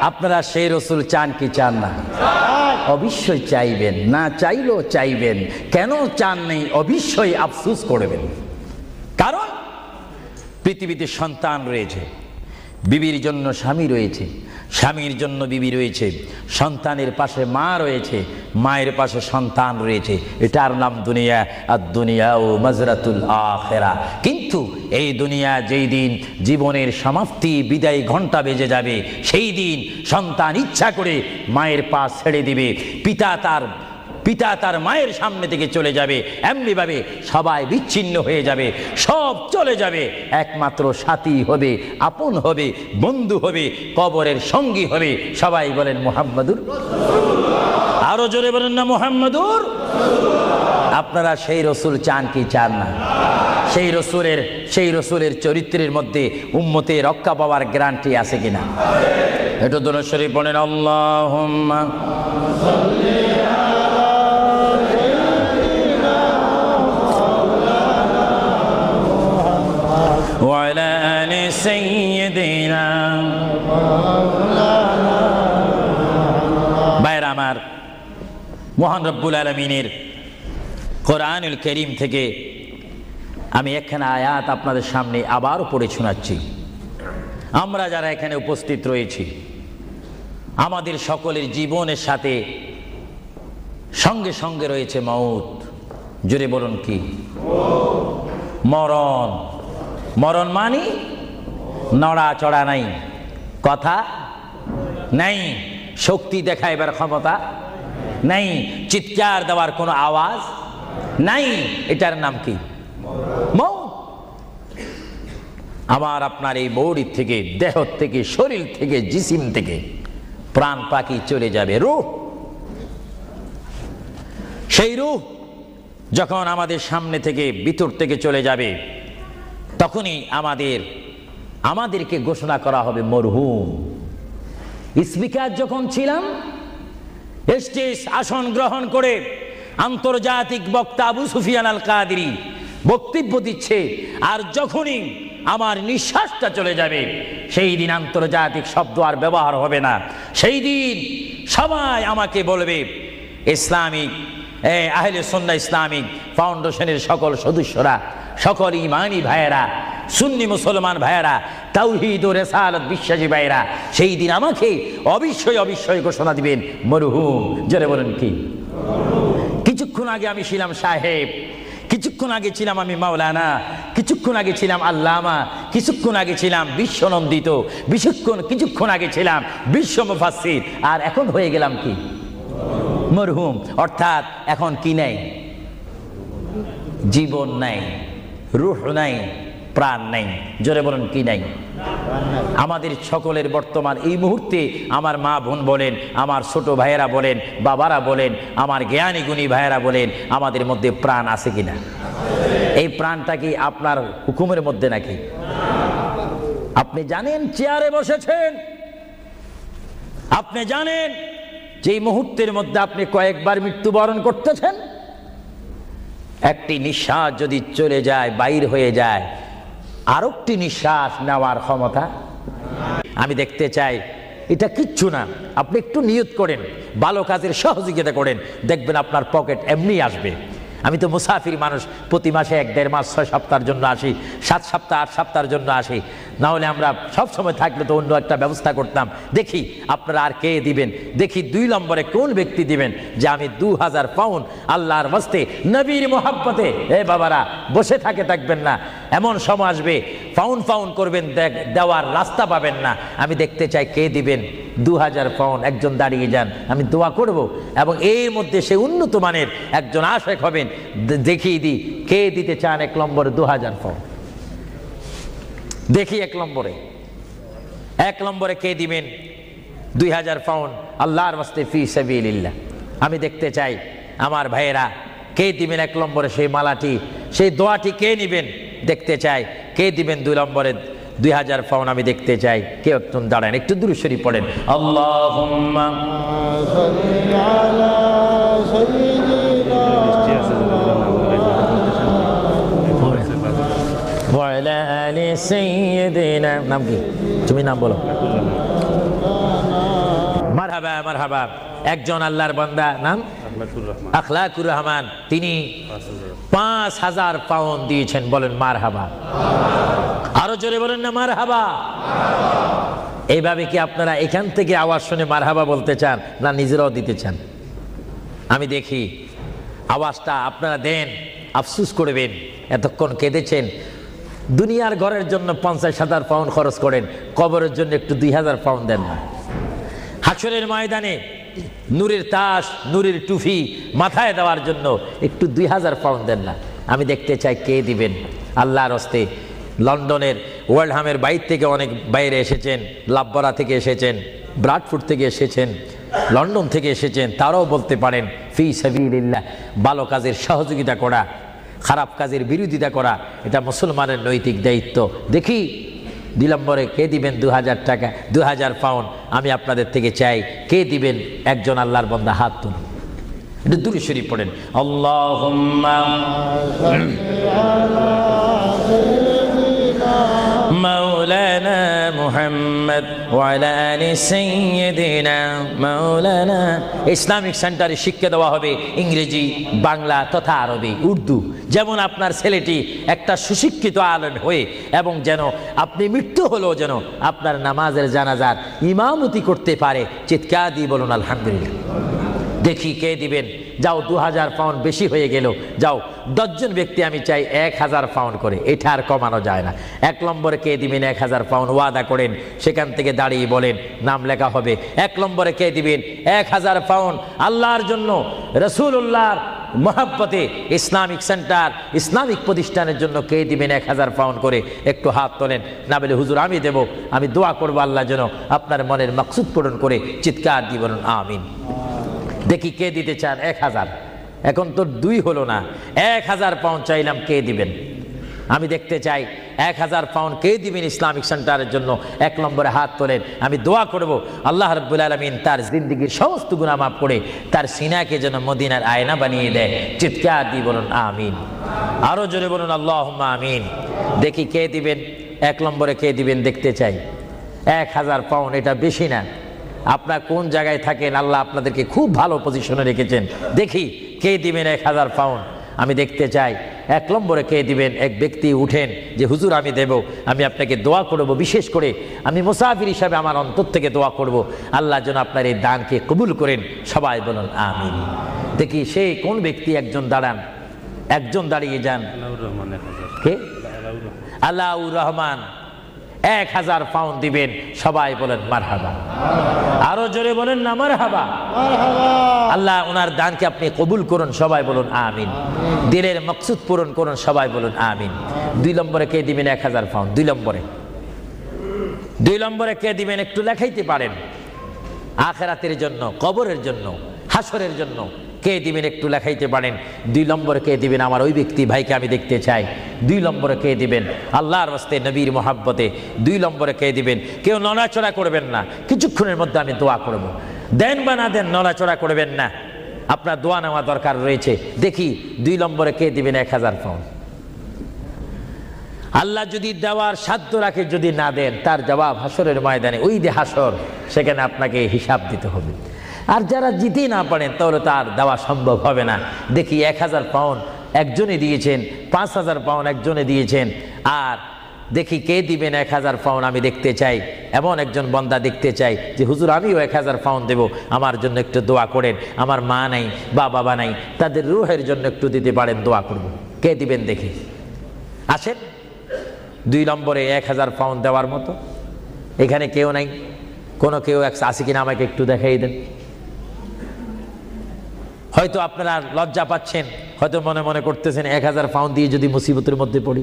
আপনারা সেই রাসূল চান কি চান না? অবশ্যই চাইবেন, না চাইলেও চাইবেন। কেন চান নেই? অবশ্যই আফসোস করবেন। কারণ পৃথিবীতে সন্তান রয়েছে, বিবির জন্য স্বামী রয়েছে, স্বামীর জন্য বিবি রয়েছে, সন্তানের পাশে মা রয়েছে, মায়ের পাশে সন্তান রয়েছে। এটার নাম দুনিয়া। আর দুনিয়া ও মাজরাতুল আখিরা। কিন্তু এই দুনিয়া যেই দিন জীবনের সমাপ্তি, বিদায় ঘণ্টা বেজে যাবে, সেই দিন সন্তান ইচ্ছা করে মায়ের পা ছেড়ে দিবে, পিতা তার মায়ের সামনে থেকে চলে যাবে, এমনিভাবে সবাই বিচ্ছিন্ন হয়ে যাবে, সব চলে যাবে। একমাত্র সাথী হবে, আপন হবে, বন্ধু হবে, কবরের সঙ্গী হবে। সবাই বলেন মুহাম্মাদুর। আরো জোরে বলেন না মুহাম্মাদুর। আপনারা সেই রাসূল চান কি চান না? সেই রাসূলের চরিত্রের মধ্যে উম্মতে রক্ষা পাওয়ার গ্যারান্টি আছে কিনা? একটু দুরূদ শরীফ পড়েন। আল্লাহুম্মা সাল্লি وعلى آل سيدنا ভাইরা আমার, মহান রব্বুল আলামিনের কোরআনুল কারীম থেকে আমি একখানা আয়াত আপনাদের সামনে আবারও পড়ে শোনাচ্ছি। আমরা যারা এখানে উপস্থিত রয়েছি, আমাদের সকলের জীবনের সাথে সঙ্গে সঙ্গে রয়েছে মওত। জোরে বলুন কি? মরণ। মরণ মানে নড়াচড়া নাই, কথা নাই, শক্তি দেখাইবার ক্ষমতা নাই, চিৎকার দেওয়ার কোনো আওয়াজ নাই। এটার নাম কি? মওত। আমার আপনার এই বডি থেকে, দেহ থেকে, শরীর থেকে, জিসিম থেকে প্রাণ পাখি চলে যাবে, রূহ। সেই রূহ যখন আমাদের সামনে থেকে, ভিতর থেকে চলে যাবে, তখনই আমাদেরকে ঘোষণা করা হবে মরহুম। স্পিকার যখন ছিলাম, স্টেজ আসন গ্রহণ করে আন্তর্জাতিক বক্তা আবু সুফিয়ান আল কাদেরী বক্তব্য দিচ্ছে, আর যখনই আমার নিঃশ্বাসটা চলে যাবে, সেই দিন আন্তর্জাতিক শব্দ আর ব্যবহার হবে না। সেই দিন সবাই আমাকে বলবে, ইসলামিক আহলে সুন্নাহ ইসলামিক ফাউন্ডেশনের সকল সদস্যরা, সকল ইমানি ভাইয়েরা, সুন্নি মুসলমান ভাইয়েরা, তাওহীদ ও রিসালাত বিশ্বাসী ভাইয়েরা, সেই দিন আমাকে অবশ্যই ঘোষণা দিবেন মরহুম। জোরে বলেন কি? আগে আমি ছিলাম সাহেব, কিছুক্ষণ আগে ছিলাম আমি মাওলানা, কিছুক্ষণ আগে ছিলাম আল্লামা, কিছুক্ষণ আগে ছিলাম বিশ্বনন্দিত, কিছুক্ষণ আগে ছিলাম বিশ্ব মুফাসসির, আর এখন হয়ে গেলাম কি? মরহুম। অর্থাৎ এখন কি নাই? জীবন নাই, রূহ নাই, প্রাণ নাই। জোরে বলুন কি নাই? আমাদের সকলের বর্তমান এই মুহূর্তে আমার মা বোন বলেন, আমার ছোট ভাইয়েরা বলেন, বাবারা বলেন, আমার জ্ঞানী গুণী ভাইয়েরা বলেন, আমাদের মধ্যে প্রাণ আছে কিনা? এই প্রাণটা কি আপনার হুকুমের মধ্যে নাকি? আপনি জানেন চেয়ারে বসেছেন, আপনি জানেন যে এই মুহূর্তের মধ্যে আপনি কয়েকবার মৃত্যুবরণ করতেছেন। একটি নিঃশ্বাস যদি চলে যায়, বাইর হয়ে যায়, আরেকটি নিঃশ্বাস নেওয়ার ক্ষমতা আমি দেখতে চাই। এটা কিচ্ছু না, আপনি একটু নিয়ত করেন, ভালো কাজের সহযোগিতা করেন, দেখবেন আপনার পকেট এমনি আসবে। আমি তো মুসাফির মানুষ, প্রতি মাসে 1-1.5 মাস 6 সপ্তাহের জন্য আসি, 7 সপ্তাহ 8 সপ্তাহের জন্য আসি। না হলে আমরা সব সময় থাকলে তো অন্য একটা ব্যবস্থা করতাম। দেখি আপনারা আর কে দিবেন, দেখি 2 নম্বরে কোন ব্যক্তি দিবেন যে আমি 2000 পাউন্ড আল্লাহর ওয়াস্তে নবীর মোহাব্বতে। এ বাবারা, বসে থাকবেন না, এমন সময় আসবে পাউন্ড করবেন, দেওয়ার রাস্তা পাবেন না। আমি দেখতে চাই কে দিবেন 2000 পাউন্ড। একজন দাঁড়িয়ে যান, আমি দোয়া করব, এবং এর মধ্যে সে উন্নত মানের একজন আশেক হবেন। দেখিয়ে দিই কে দিতে চান 1 নম্বরে 2000 পাউন্ড। দেখি 1 নম্বরে কে দিবেন 2000 পাউন্ড আল্লাহর ওয়াস্তে ফি সাবিলিল্লাহ। আমি দেখতে চাই আমার ভাইয়েরা কে দিবেন 1 নম্বরে সেই মালাটি, সেই দোয়াটি কে নিবেন দেখতে চাই। কে দিবেন 2 নম্বরে 2000 পাউন্ড? আমি দেখতে চাই কেউ একজন দাঁড়ান, একটু দুরূদ শরীফ পড়েন। আল্লাহুম্মা সাল্লি আলা সাইয়্যিদিনা ওয়া আলা আলি সাইয়্যিদিনা। নাম কি? তুমি নাম বলো। মারহাবা মারহাবা। একজন আল্লাহর বান্দা, নাম আখলাকুর রহমান, তিনি 5000 পাউন্ড দিয়েছেন। বলেন মারহাবা। আরো জোরে বলেন না মারহাবা। এইভাবে কি আপনারা এখান থেকে আওয়াজ শুনে মারহাবা বলতে চান, না নিজেরাও দিতে চান? আমি দেখি আওয়াজটা আপনারা দেন, আফসোস করবেন। এতক্ষণ কেঁদেছেন, দুনিয়ার ঘরের জন্য 50,000 পাউন্ড খরচ করেন, কবরের জন্য একটু 2000 পাউন্ড দেন না। হাশরের ময়দানে নূরের তাজ, নূরের টুফি মাথায় দেওয়ার জন্য একটু 2000 পাউন্ড দেন না। আমি দেখতে চাই কে দিবেন আল্লাহর হস্তে। লন্ডনের ওয়ার্ল্ডহামের বাইরে থেকে অনেক বাইরে এসেছেন, লাভবরা থেকে এসেছেন, ব্রাডফোর্ড থেকে এসেছেন, লন্ডন থেকে এসেছেন। তারাও বলতে পারেন ফি সাবিলিল্লাহ। ভালো কাজের সহযোগিতা করা, খারাপ কাজের বিরোধিতা করা, এটা মুসলমানের নৈতিক দায়িত্ব। দেখি 2 নম্বরে কে দিবেন 2000 টাকা, 2000 পাউন্ড? আমি আপনাদের থেকে চাই কে দিবেন। একজন আল্লাহর বান্দা হাত তুলুন, একটু দুরূদ শরীফ পড়েন। আল্লাহুম্মা মাওলানা মুহাম্মদ ওয়া আলা আলি সাইয়্যিদিনা মাওলানা। ইসলামিক সেন্টারে শিক্ষা দেওয়া হবে ইংরেজি, বাংলা তথা আরবি, উর্দু। যেমন আপনার ছেলেটি একটা সুশিক্ষিত আলেম হয়ে, এবং যেন আপনি মৃত্যু হলেও যেন আপনার নামাজের জানাজার ইমামতি করতে পারে। চিৎকার দিয়ে বলুন আলহামদুলিল্লাহ। দেখি কে দিবেন। যাও 2000 পাউন্ড বেশি হয়ে গেল, যাও 10 জন ব্যক্তি আমি চাই 1000 পাউন্ড করে, এটা আর কমানো যায় না। 1 নম্বরে কে দিবেন 1000 পাউন্ড? ওয়াদা করেন, সেখান থেকে দাঁড়িয়ে বলেন, নাম লেখা হবে। 1 নম্বরে কে দিবেন 1000 পাউন্ড আল্লাহর জন্য, রাসূলুল্লাহর মহব্বতে ইসলামিক সেন্টার, ইসলামিক প্রতিষ্ঠানের জন্য কে দিবেন 1000 পাউন্ড করে? একটু হাত তোলেন। না বলে হুজুর আমি দেব, আমি দোয়া করবো আল্লাহ যেন আপনার মনের মাকসুদ পূরণ করে। চিৎকার দিয়ে বলুন আমিন। দেখি কে দিতে চান 1000। এখন তো 2 হলো না, 1000 পাউন্ড চাইলাম, কে দিবেন? আমি দেখতে চাই 1000 পাউন্ড কে দিবেন ইসলামিক সেন্টারের জন্য? 1 নম্বরে হাত তোলেন। আমি দোয়া করব আল্লাহ রাব্বুল আলামিন তার জিন্দেগীর সমস্ত গুনাহ মাফ করে তার সিনাকে যেন মদিনার আয়না বানিয়ে দেয়। চিৎকার দিয়ে বলুন আমিন। আরো জোরে বলুন আল্লাহুম্মা আমিন। দেখি কে দিবেন 1 নম্বরে কে দিবেন দেখতে চাই। 1000 পাউন্ড এটা বেশি না। আপনার কোন জায়গায় থাকেন, আল্লাহ আপনাদেরকে খুব ভালো পজিশনে রেখেছেন। দেখি কে দিবেন 1000 পাউন্ড? আমি দেখতে চাই 1 নম্বরে কে দিবেন। এক ব্যক্তি উঠেন যে হুজুর আমি দেব, আমি আপনাকে দোয়া করব, বিশেষ করে আমি মুসাফির হিসাবে আমার অন্তর থেকে দোয়া করব আল্লাহ যেন আপনার এই দানকে কবুল করেন। সবাই বলুন আমিন। দেখি সে কোন ব্যক্তি, একজন দাঁড়ান, একজন দাঁড়িয়ে যান। কে? আলাউর রহমান 1000 পাউন্ড দিবেন, সবাই বলেন মারহাবা। আরো জোরে বলেন না মারহাবা। আল্লাহ ওনার দানকে আপনি কবুল করুন, সবাই বলুন আমিন। দিলের মকসুদ পূরণ করুন, সবাই বলুন আমিন। 2 নম্বরে কে দিবেন 1000 পাউন্ড? 2 নম্বরে কে দিবেন? একটু লেখাইতে পারেন। আখিরাতের জন্য, কবরের জন্য, হাসরের জন্য কে দিবেন একটু লেখাইতে পারেন। 2 নম্বরে কে দিবেন? আমার ওই ব্যক্তি ভাইকে আমি দেখতে চাই। 2 নম্বরে কে দিবেন? আল্লাহর রাস্তায়, নবীর মোহাব্বতে। 2 নম্বরে কে দিবেন? কেউ নড়াচড়া করবেন না, কিছুক্ষণের মধ্যে আমি দোয়া করব। দেন বা না দেন, নড়াচড়া করবেন না, আপনার দোয়া নেওয়া দরকার রয়েছে। দেখি 2 নম্বরে কে দিবেন 1000 পাউন্ড? আল্লাহ যদি দেওয়ার সাধ্য রাখে, যদি না দেন তার জবাব হাসরের ময়দানে, ওই যে হাসর, সেখানে আপনাকে হিসাব দিতে হবে। আর যারা জিতে না পারেন তাহলে তার দেওয়া সম্ভব হবে না। দেখি 1000 পাউন্ড একজনে দিয়েছেন, 5000 পাউন্ড একজনে দিয়েছেন, আর দেখি কে দিবেন 1000 পাউন্ড আমি দেখতে চাই। এমন একজন বান্দা দেখতে চাই যে হুজুর আমিও 1000 পাউন্ড দেব, আমার জন্য একটু দোয়া করেন, আমার মা নাই বা বাবা নাই, তাদের রুহের জন্য একটু দিতে পারেন, দোয়া করব। কে দিবেন দেখি? আসেন। 2 নম্বরে 1000 পাউন্ড দেওয়ার মতো এখানে কেউ নাই? কোনো কেউ আছে কিনা আমাকে একটু দেখাই দেন। হয়তো আপনারা লজ্জা পাচ্ছেন, হয়তো মনে মনে করতেছেন 1000 পাউন্ড দিয়ে যদি মুসিবতের মধ্যে পড়ি।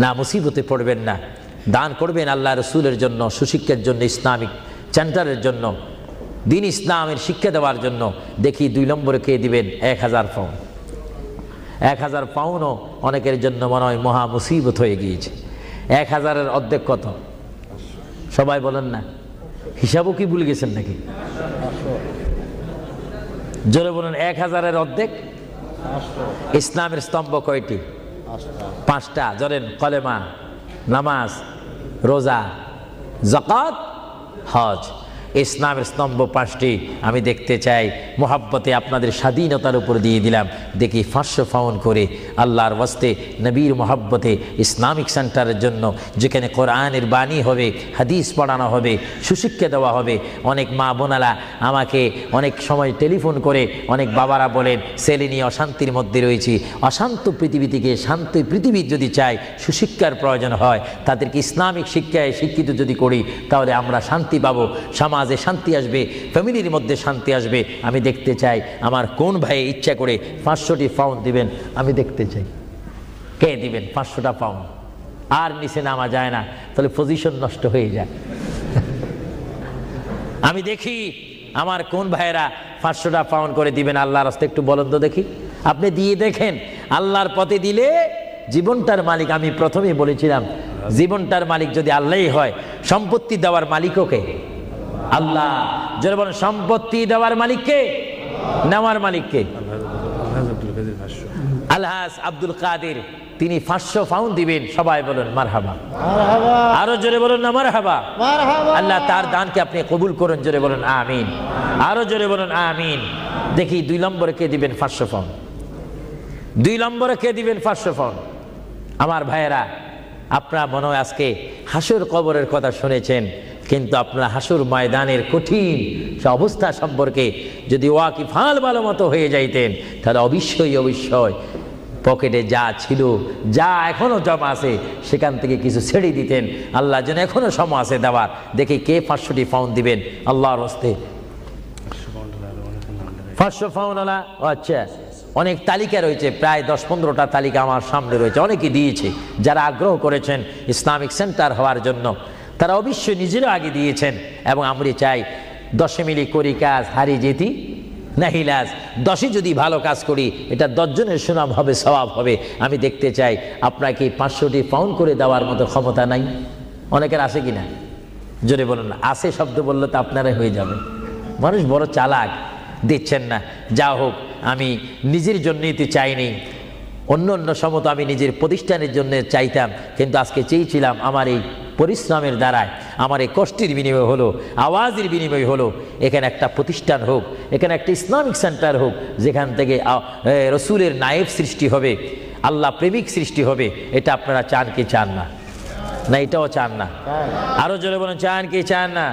না, মুসিবতে পড়বেন না, দান করবেন আল্লাহ রসুলের জন্য, সুশিক্ষার জন্য, ইসলামিক সেন্টারের জন্য, দিন ইসলামের শিক্ষা দেওয়ার জন্য। দেখি 2 নম্বরে কে দিবেন 1000 পাউন্ড? 1000 পাউন্ডও অনেকের জন্য মনে হয় মহা মুসিবত হয়ে গিয়েছে। 1000-এর অর্ধেক কত? সবাই বলেন না, হিসাবও কি ভুলে গেছেন নাকি? জোরে বলেন। 1000-এর অর্ধেক? ইসলামের স্তম্ভ কয়টি? 5টা। জোরেন। কলেমা, নামাজ, রোজা, যাকাত, হজ। ইসলামের স্তম্ভ 5টি। আমি দেখতে চাই, মোহাব্বতে আপনাদের স্বাধীনতার উপর দিয়ে দিলাম। দেখি 500 পাউন্ড করে আল্লাহর ওয়াস্তে, নবীর মোহাব্বতে, ইসলামিক সেন্টারের জন্য, যেখানে কোরআনের বাণী হবে, হাদিস পড়ানো হবে, সুশিক্ষা দেওয়া হবে। অনেক মা বোনারা আমাকে অনেক সময় টেলিফোন করে, অনেক বাবারা বলেন ছেলে নিয়ে অশান্তির মধ্যে রয়েছি। অশান্ত পৃথিবী থেকে শান্ত পৃথিবী যদি চাই, সুশিক্ষার প্রয়োজন হয়, তাদেরকে ইসলামিক শিক্ষায় শিক্ষিত যদি করি, তাহলে আমরা শান্তি পাবো, সমাজে শান্তি আসবে, ফ্যামিলির মধ্যে শান্তি আসবে। আমি দেখতে চাই আমার কোন ভাই ইচ্ছা করে 500টি পাউন্ড দিবেন, আমি দেখতে চাই কে দিবেন 500টা পাউন্ড। আর নিচে নামা যায় না, তাহলে পজিশন নষ্ট হয়ে যায়। আমি দেখি আমার কোন ভাইয়েরা 500টা পাউন্ড করে দিবেন আল্লাহর রাস্তায়, একটু বলেন তো দেখি। আপনি দিয়ে দেখেন, আল্লাহর পথে দিলে জীবনটার মালিক, আমি প্রথমেই বলেছিলাম, জীবনটার মালিক যদি আল্লাহই হয়, সম্পত্তি দেওয়ার মালিকও কে? আল্লাহ। যারা বলেন সম্পত্তি দেওয়ার মালিক কে, নেওয়ার মালিক কে? আলহাজ আব্দুল কাদের, তিনি 500 পাউন্ড দিবেন, সবাই বলেন মারহাবা। আরো জোরে বলুন না মারহাবা। আল্লাহ তার দানকে আপনি কবুল করুন, জোরে বলুন আমিন। আরো জোরে বলুন আমিন। দেখি 2 নম্বরে কে দিবেন 500 পাউন্ড? 2 নম্বরে কে দিবেন 500 পাউন্ড? আমার ভাইয়েরা, আপনারা মনে হয় আজকে হাসর কবরের কথা শুনেছেন, কিন্তু আপনারা হাসর ময়দানের কঠিন অবস্থা সম্পর্কে যদি ওয়াকিফাল ভালো মতো হয়ে যাইতেন, তাহলে অবশ্যই পকেটে যা ছিল, যা এখনো জমা আছে, সেখান থেকে কিছু ছেড়ে দিতেন। আল্লাহ যেন এখনো সময় আছে দেওয়ার। দেখি কে 500টি পাউন্ড দিবেন আল্লাহর হস্তে? 500 পাউন্ড আলা। আচ্ছা, অনেক তালিকা রয়েছে, প্রায় 10-15টা তালিকা আমার সামনে রয়েছে। অনেকে দিয়েছে, যারা আগ্রহ করেছেন ইসলামিক সেন্টার হওয়ার জন্য, তারা অবশ্যই নিজেরও আগে দিয়েছেন। এবং আমরা চাই 10 মিলি করি কাজ, হারি যেতি নাহিলাজ। 10 যদি ভালো কাজ করি, এটা 10 জনের সুনাম হবে, সওয়াব হবে। আমি দেখতে চাই আপনাকে 500টি পাউন্ড করে দেওয়ার মতো ক্ষমতা নাই? অনেকের আছে কিনা? জোরে বলুন না। আছে শব্দ বললে তো আপনারাই হয়ে যাবে। মানুষ বড় চালাক, দিচ্ছেন না। যা হোক, আমি নিজের জন্যই তো চাইনি, অন্য সমত আমি নিজের প্রতিষ্ঠানের জন্য চাইতাম, কিন্তু আজকে চেয়েছিলাম আমার এই পরিশ্রমের দ্বারায়, আমার এই কষ্টের বিনিময় হলো, আওয়াজের বিনিময় হলো, এখানে একটা প্রতিষ্ঠান হোক, এখানে একটা ইসলামিক সেন্টার হোক, যেখান থেকে রসুলের নায়েব সৃষ্টি হবে, আল্লাহ প্রেমিক সৃষ্টি হবে। এটা আপনারা চান কি চান না? না এটাও চান না? আরো জোরে বলেন চান কি চান না?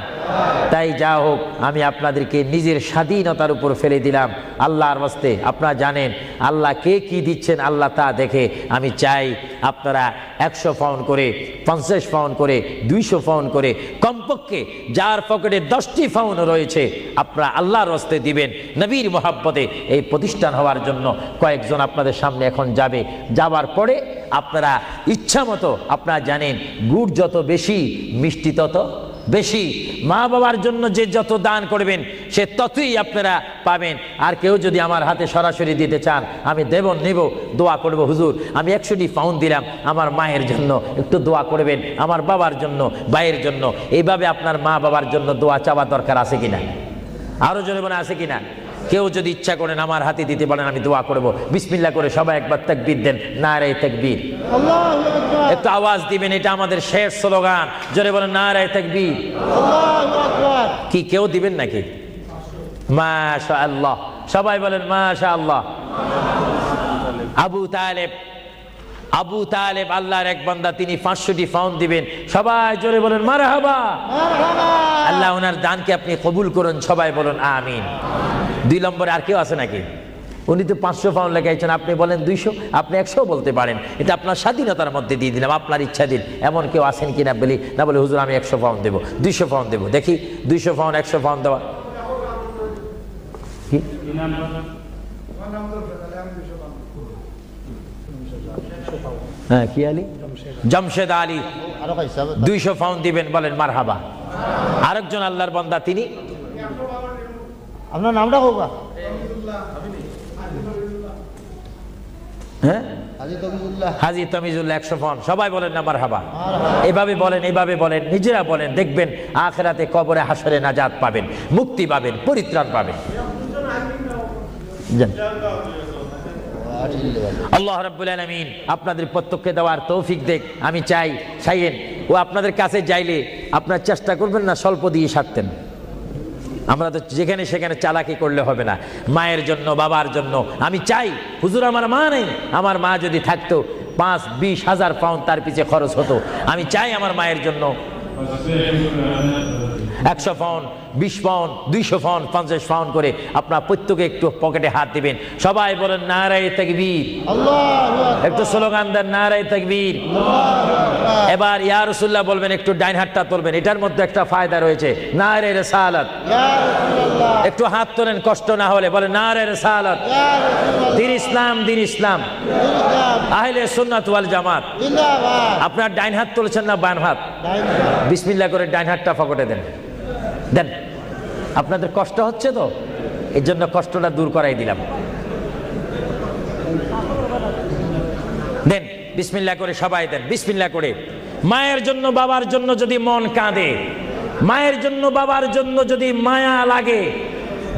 তাই যা হোক, আমি আপনাদেরকে নিজের স্বাধীনতার উপর ফেলে দিলাম আল্লাহর ওয়াস্তে। আপনারা জানেন আল্লাহ কে কি দিচ্ছেন আল্লাহ তা দেখে। আমি চাই আপনারা 100 পাউন্ড করে, 50 পাউন্ড করে, 200 পাউন্ড করে, কমপক্ষে যার পকেটে 10টি পাউন্ড রয়েছে আপনারা আল্লাহর ওয়াস্তে দিবেন নবীর মহব্বতে এই প্রতিষ্ঠান হওয়ার জন্য। কয়েকজন আপনাদের সামনে এখন যাবে, যাবার পরে আপনারা ইচ্ছা মতো, আপনারা জানেন গুড় যত বেশি মিষ্টি তত বেশি। মা বাবার জন্য যে যত দান করবেন সে ততই আপনারা পাবেন। আর কেউ যদি আমার হাতে সরাসরি দিতে চান আমি দেব, নেব, দোয়া করব, হুজুর আমি 100টি পাউন্ড দিলাম আমার মায়ের জন্য, একটু দোয়া করবেন, আমার বাবার জন্য, ভাইয়ের জন্য। এইভাবে আপনার মা বাবার জন্য দোয়া চাওয়া দরকার আছে কিনা? আরো জোরে বলে আছে কিনা? কেউ যদি ইচ্ছা করেন আমার হাতে দিতে পারেন, আমি দোয়া করব। বিসমিল্লাহ করে সবাই একবার তাকবীর দেন, নারে তাকবীর। আল্লাহু আকবার। একটু আওয়াজ দিবেন, এটা আমাদের শেষ স্লোগান। জোরে বলেন নারে তাকবীর। আল্লাহু আকবার। কি কেউ দিবেন নাকি? মাশাআল্লাহ, সবাই বলেন মাশাআল্লাহ। আবু তালেব আল্লাহর এক বান্দা, তিনি 500টি পাউন্ড দিবেন। সবাই জোরে বলেন মারহাবা। আল্লাহ ওনার দানকে আপনি কবুল করুন, সবাই বলুন আমিন। 2 নম্বরে আর কেউ আছে নাকি? উনি তো 500 পাউন্ড লেখাইছেন, আপনি বলেন 200, আপনি 100 বলতে পারেন। এটা আপনার স্বাধীনতার মধ্যে দিয়ে দিলাম, আপনার ইচ্ছা দিন। এমন কেউ আছেন কিনা বলি না, বলে হুজুর আমি 100 পাউন্ড দেবো, 200 পাউন্ড দেবো। দেখি 200 পাউন্ড, 100 পাউন্ড দেওয়া। হ্যাঁ, কি আলী? জমশেদ আলী 200 পাউন্ড দিবেন, বলেন মারহাবা। আরেকজন আল্লাহর বান্দা, তিনি আপনার নামটা হোক? হ্যাঁ, হাজী তমিজুল্লাহ 100 পাউন্ড। সবাই বলেন না মারহাবা। এভাবে বলেন, এভাবে বলেন, নিজেরা বলেন, দেখবেন আখিরাতে কবরে হাসরে নাজাত পাবেন, মুক্তি পাবেন, পরিত্রাণ পাবেন। আল্লাহ রাব্বুল আলামিন আপনাদের প্রত্যেককে দেওয়ার তৌফিক দেখ। আমি চাই চাইয়েন ও আপনাদের কাছে যাইলে আপনার চেষ্টা করবেন না স্বল্প দিয়ে সারতেন। আমরা তো যেখানে সেখানে চালাকি করলে হবে না। মায়ের জন্য, বাবার জন্য আমি চাই, হুজুর আমার মা নেই, আমার মা যদি থাকতো 5-20 হাজার পাউন্ড তার পিছে খরচ হতো। আমি চাই আমার মায়ের জন্য 100 পাউন্ড, 20 পাউন্ড, 200 পাউন্ড, 50 পাউন্ড করে আপনার প্রত্যেকে একটু পকেটে হাত দিবেন। সবাই বলেন নারায়ে তাকবীর। একটু স্লোগান দেন নারায়ে তাকবীর। এবার ইয়া রাসূলুল্লাহ বলবেন, একটু ডাইন হাতটা তুলবেন, এটার মধ্যে একটা ফায়দা রয়েছে। নারায়ে রিসালাত। একটু হাত তোলেন কষ্ট না হলে, বলেন নারায়ে রিসালাত। দিন ইসলাম, দিন ইসলাম, আহলে সুন্নাত ওয়াল জামাত। আপনার ডাইন হাত তুলছেন না বাম হাত? বিসমিল্লাহ করে ডাইন হাতটা পকেটে দেন, দেন। আপনাদের কষ্ট হচ্ছে তো, এই জন্য কষ্টটা দূর করাই দিলাম। দেন বিসমিল্লাহ করে সবাই দেন, বিসমিল্লাহ করে। মায়ের জন্য, বাবার জন্য যদি মন কাঁদে, মায়ের জন্য, বাবার জন্য যদি মায়া লাগে,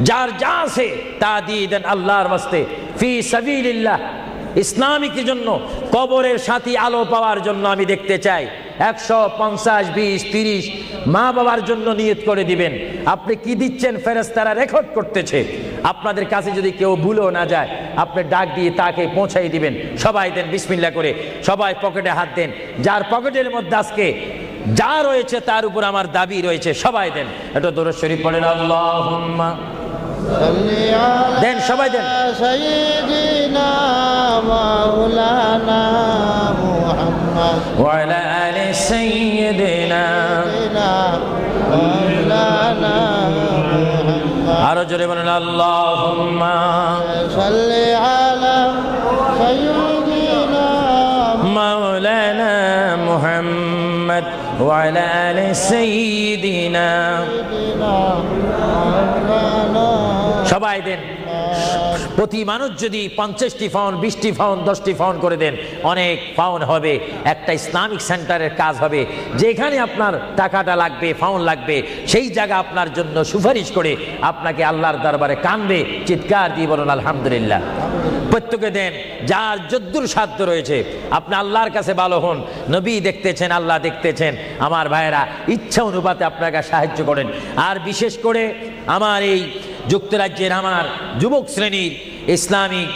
যার যা আছে তা দিয়ে দেন আল্লাহর ওয়াস্তে, ফি সাবিলিল্লাহ। ইসলামিক জন্য, কবরের সাথী আলো পাওয়ার জন্য আমি দেখতে চাই 150, 20, 30 মা বাবার জন্য নিয়ত করে দিবেন। আপনি কি দিচ্ছেন ফেরেশতারা রেকর্ড করতেছে। আপনাদের কাছে যদি কেউ ভুলেও না যায়, আপনি ডাক দিয়ে তাকে পৌঁছাই দিবেন। সবাই দেন বিসমিল্লাহ করে, সবাই পকেটে হাত দেন। যার পকেটের মধ্যে আজকে যা রয়েছে তার উপর আমার দাবি রয়েছে, সবাই দেন। এটা দরুদ শরীফ পড়েন, আল্লাহুম্মা দেন, সবাই দেন। সাইয়্যিদিনা মাওলানা মুহাম্মদ ওয়া আলা আলি সাইয়্যিদিনা মাওলানা মুহাম্মদ। আরো জোরে বলেন আল্লাহুম্মা সাল্লি আলা সাইয়্যিদিনা মাওলানা মুহাম্মদ ওয়া আলা আলি সাইয়্যিদিনা। সবাই দেন। প্রতি মানুষ যদি 50টি পাউন্ড, 20টি পাউন্ড, 10টি পাউন্ড করে দেন, অনেক পাউন্ড হবে। একটা ইসলামিক সেন্টারের কাজ হবে, যেখানে আপনার টাকাটা লাগবে, পাউন্ড লাগবে, সেই জায়গা আপনার জন্য সুপারিশ করে আপনাকে আল্লাহর দরবারে কানবে, চিৎকার দিয়ে বলুন আলহামদুলিল্লাহ। প্রত্যেকে দেন, যার যদ্দুর সাধ্য রয়েছে। আপনি আল্লাহর কাছে ভালো হন, নবী দেখতেছেন, আল্লাহ দেখতেছেন। আমার ভাইয়েরা, ইচ্ছা অনুপাতে আপনাকে সাহায্য করেন। আর বিশেষ করে আমার এই যুক্তরাজ্যের আমার যুবক শ্রেণীর ইসলামিক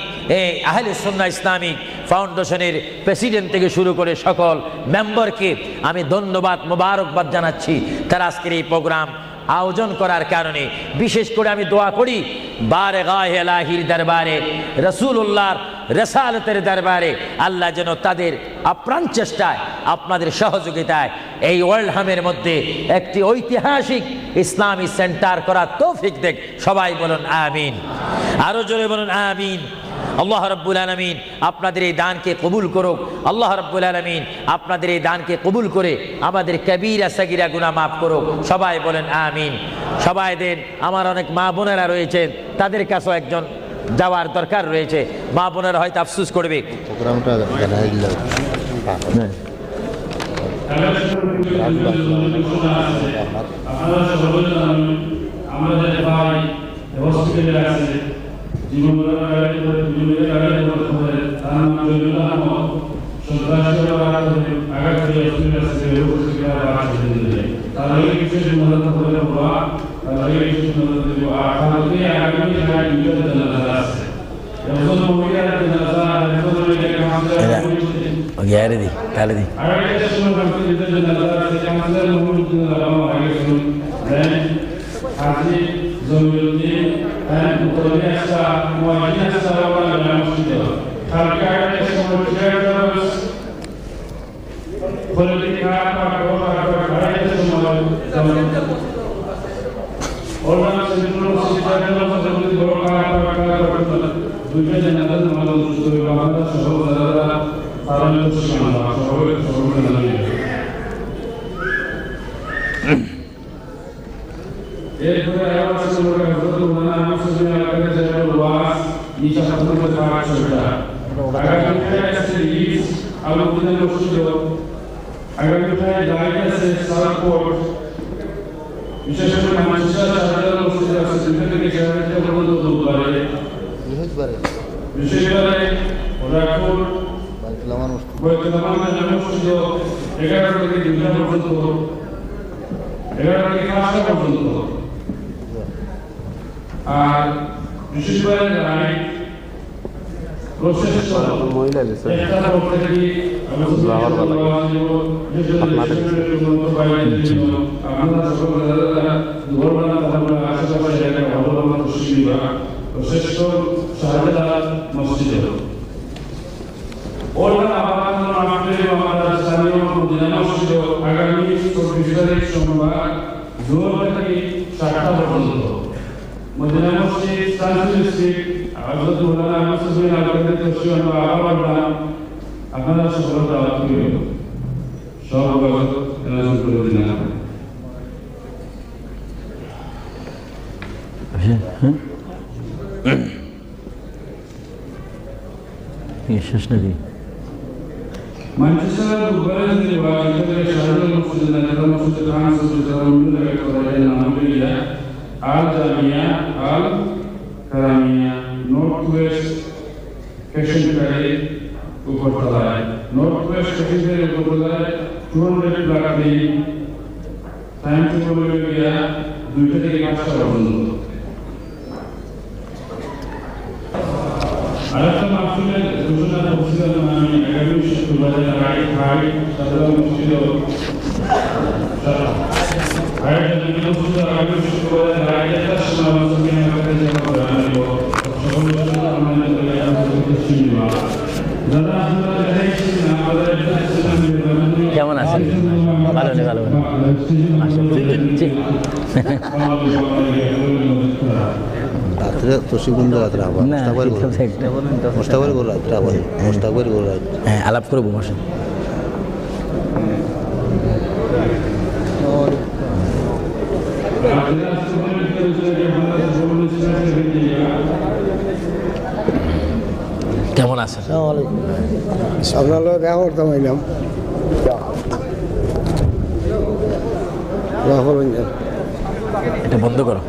আহলে সুন্নাহ ইসলামিক ফাউন্ডেশনের প্রেসিডেন্ট থেকে শুরু করে সকল মেম্বারকে আমি ধন্যবাদ মোবারকবাদ জানাচ্ছি তারা আজকের এই প্রোগ্রাম আয়োজন করার কারণে। বিশেষ করে আমি দোয়া করি বারগাহে ইলাহির দরবারে, রাসূলুল্লাহর রিসালাতের দরবারে আল্লাহ যেন তাদের আপ্রাণ চেষ্টায় আপনাদের সহযোগিতায় এই ওয়ার্ল্ড হামের মধ্যে একটি ঐতিহাসিক ইসলামী সেন্টার করার তৌফিক দেখ। সবাই বলুন আমিন, আরো জোরে বলুন আমিন। আল্লাহ রাব্বুল আলামিন আপনাদের এই দানকে কবুল করুক। আল্লাহ রাব্বুল আলামিন আপনাদের এই দানকে কবুল করে আমাদের কবিরা সাগীরা গুনাহ মাফ করুক। সবাই বলেন আমিন। সবাই দেন। আমার অনেক মা বোনেরা রয়েছেন, তাদের কাছেও একজন যাওয়ার দরকার রয়েছে। মা বোনেরা হয়তো আফসোস করবে। প্রোগ্রামটা জানাই দিলাম। আপনারা সকলে জানেন আমাদের ভাই হসপিটালে আছে, জীবনের আগে তার নাম জলিল আহমদ, সন্ত্রাসী আঘাত করে হসপিটালে আছে, তার আগে কিছু মদত করে বলা, তার আগে কিছু মদত দেব। আগামী জানাজা আছে, এখন মহিলার জানাজা এখন গ্যারে দি তাহলে দি আরেকটা সময় বাকি জানাজা আছে, আমাদের মহিলাদের জানাজা আগে শুনুন। দেন হাজি জমিউদ্দিন উত্তরিয়াসা মুয়াজ্জিনাসা ওয়ালা মসজিদ কালকে আরেকটা সময় ফেরদৌস পলিটিকা আরেকটা সময় ওলামা সেন্ট্রাল মসজিদ দুইটা জানাজা নামাজ অনুষ্ঠিত হবে। বাংলা সহ যারা পালন করছেন সকলে জানাই। এরপরে আবার সময় হযরত মাওলানা মুসলিম আলাইহি সাল্লাম ওয়াস নিচা সম্পূর্ণ পাঠ শুরুটা আগামীকাল আছে ঈদ আলমদিনা মসজিদ, আগামীকাল জায়গা আছে সারাপোর্ট, বিশেষ করে মানসার সাধারণ মসজিদ আছে, যেখানে গেরাতে পর্যন্ত দুবারে বিশেষ করে রাখুন বৈতলামান মসজিদ 11 থেকে 2 পর্যন্ত, 11 থেকে 5 পর্যন্ত। আর বিশেষ করে রাইট প্রসেস মহিলা লিসে একটা পক্ষ থেকে আমরা সকল দুর্বলতা আমরা আশেপাশে একটা অবলম্বন করছি বা প্রসেস শাহাদাত মসজিদ ওলা আবাদ মাহফিল আমাদের স্থানীয় মদিনা মসজিদ আগামী 24 তারিখ সোমবার 2 থেকে 4টা পর্যন্ত মদিনা মসজিদ সানসুল স্ট্রিট হযরত মাওলানা মুসলিম আলাইহি সাল্লাম আবার আপনারা সকল দাওয়াত করিবেন। সব বাবদ এনাজম করে দিন। শেষ নাকি Manchester Bucharest was the shadow of the Netherlands of the Namibia, Al Jamia, Al Karamia, Northwest Kashmir, Upartalai, Northwest Kashmir, Upartalai, 200 Blackley, time to Bolivia, Duty Master. আরেকটা মাহফিলের ঘোষণা করছিলাম আমি আগামী শুক্রবারে রাইট হাই সাধারণ মসজিদ আরেকটা মসজিদ আগামী শুক্রবারে রাইট সমাবেশে আমাদের জানাবো সকল দাদা আপনারা দেখেছেন আমাদের কেমন আছেন? ভালো নেই ভালো আলাপ করবো বসেন। কেমন আছেন? আপনার লোক দেখা করতাম এলাম এটা বন্ধ করো।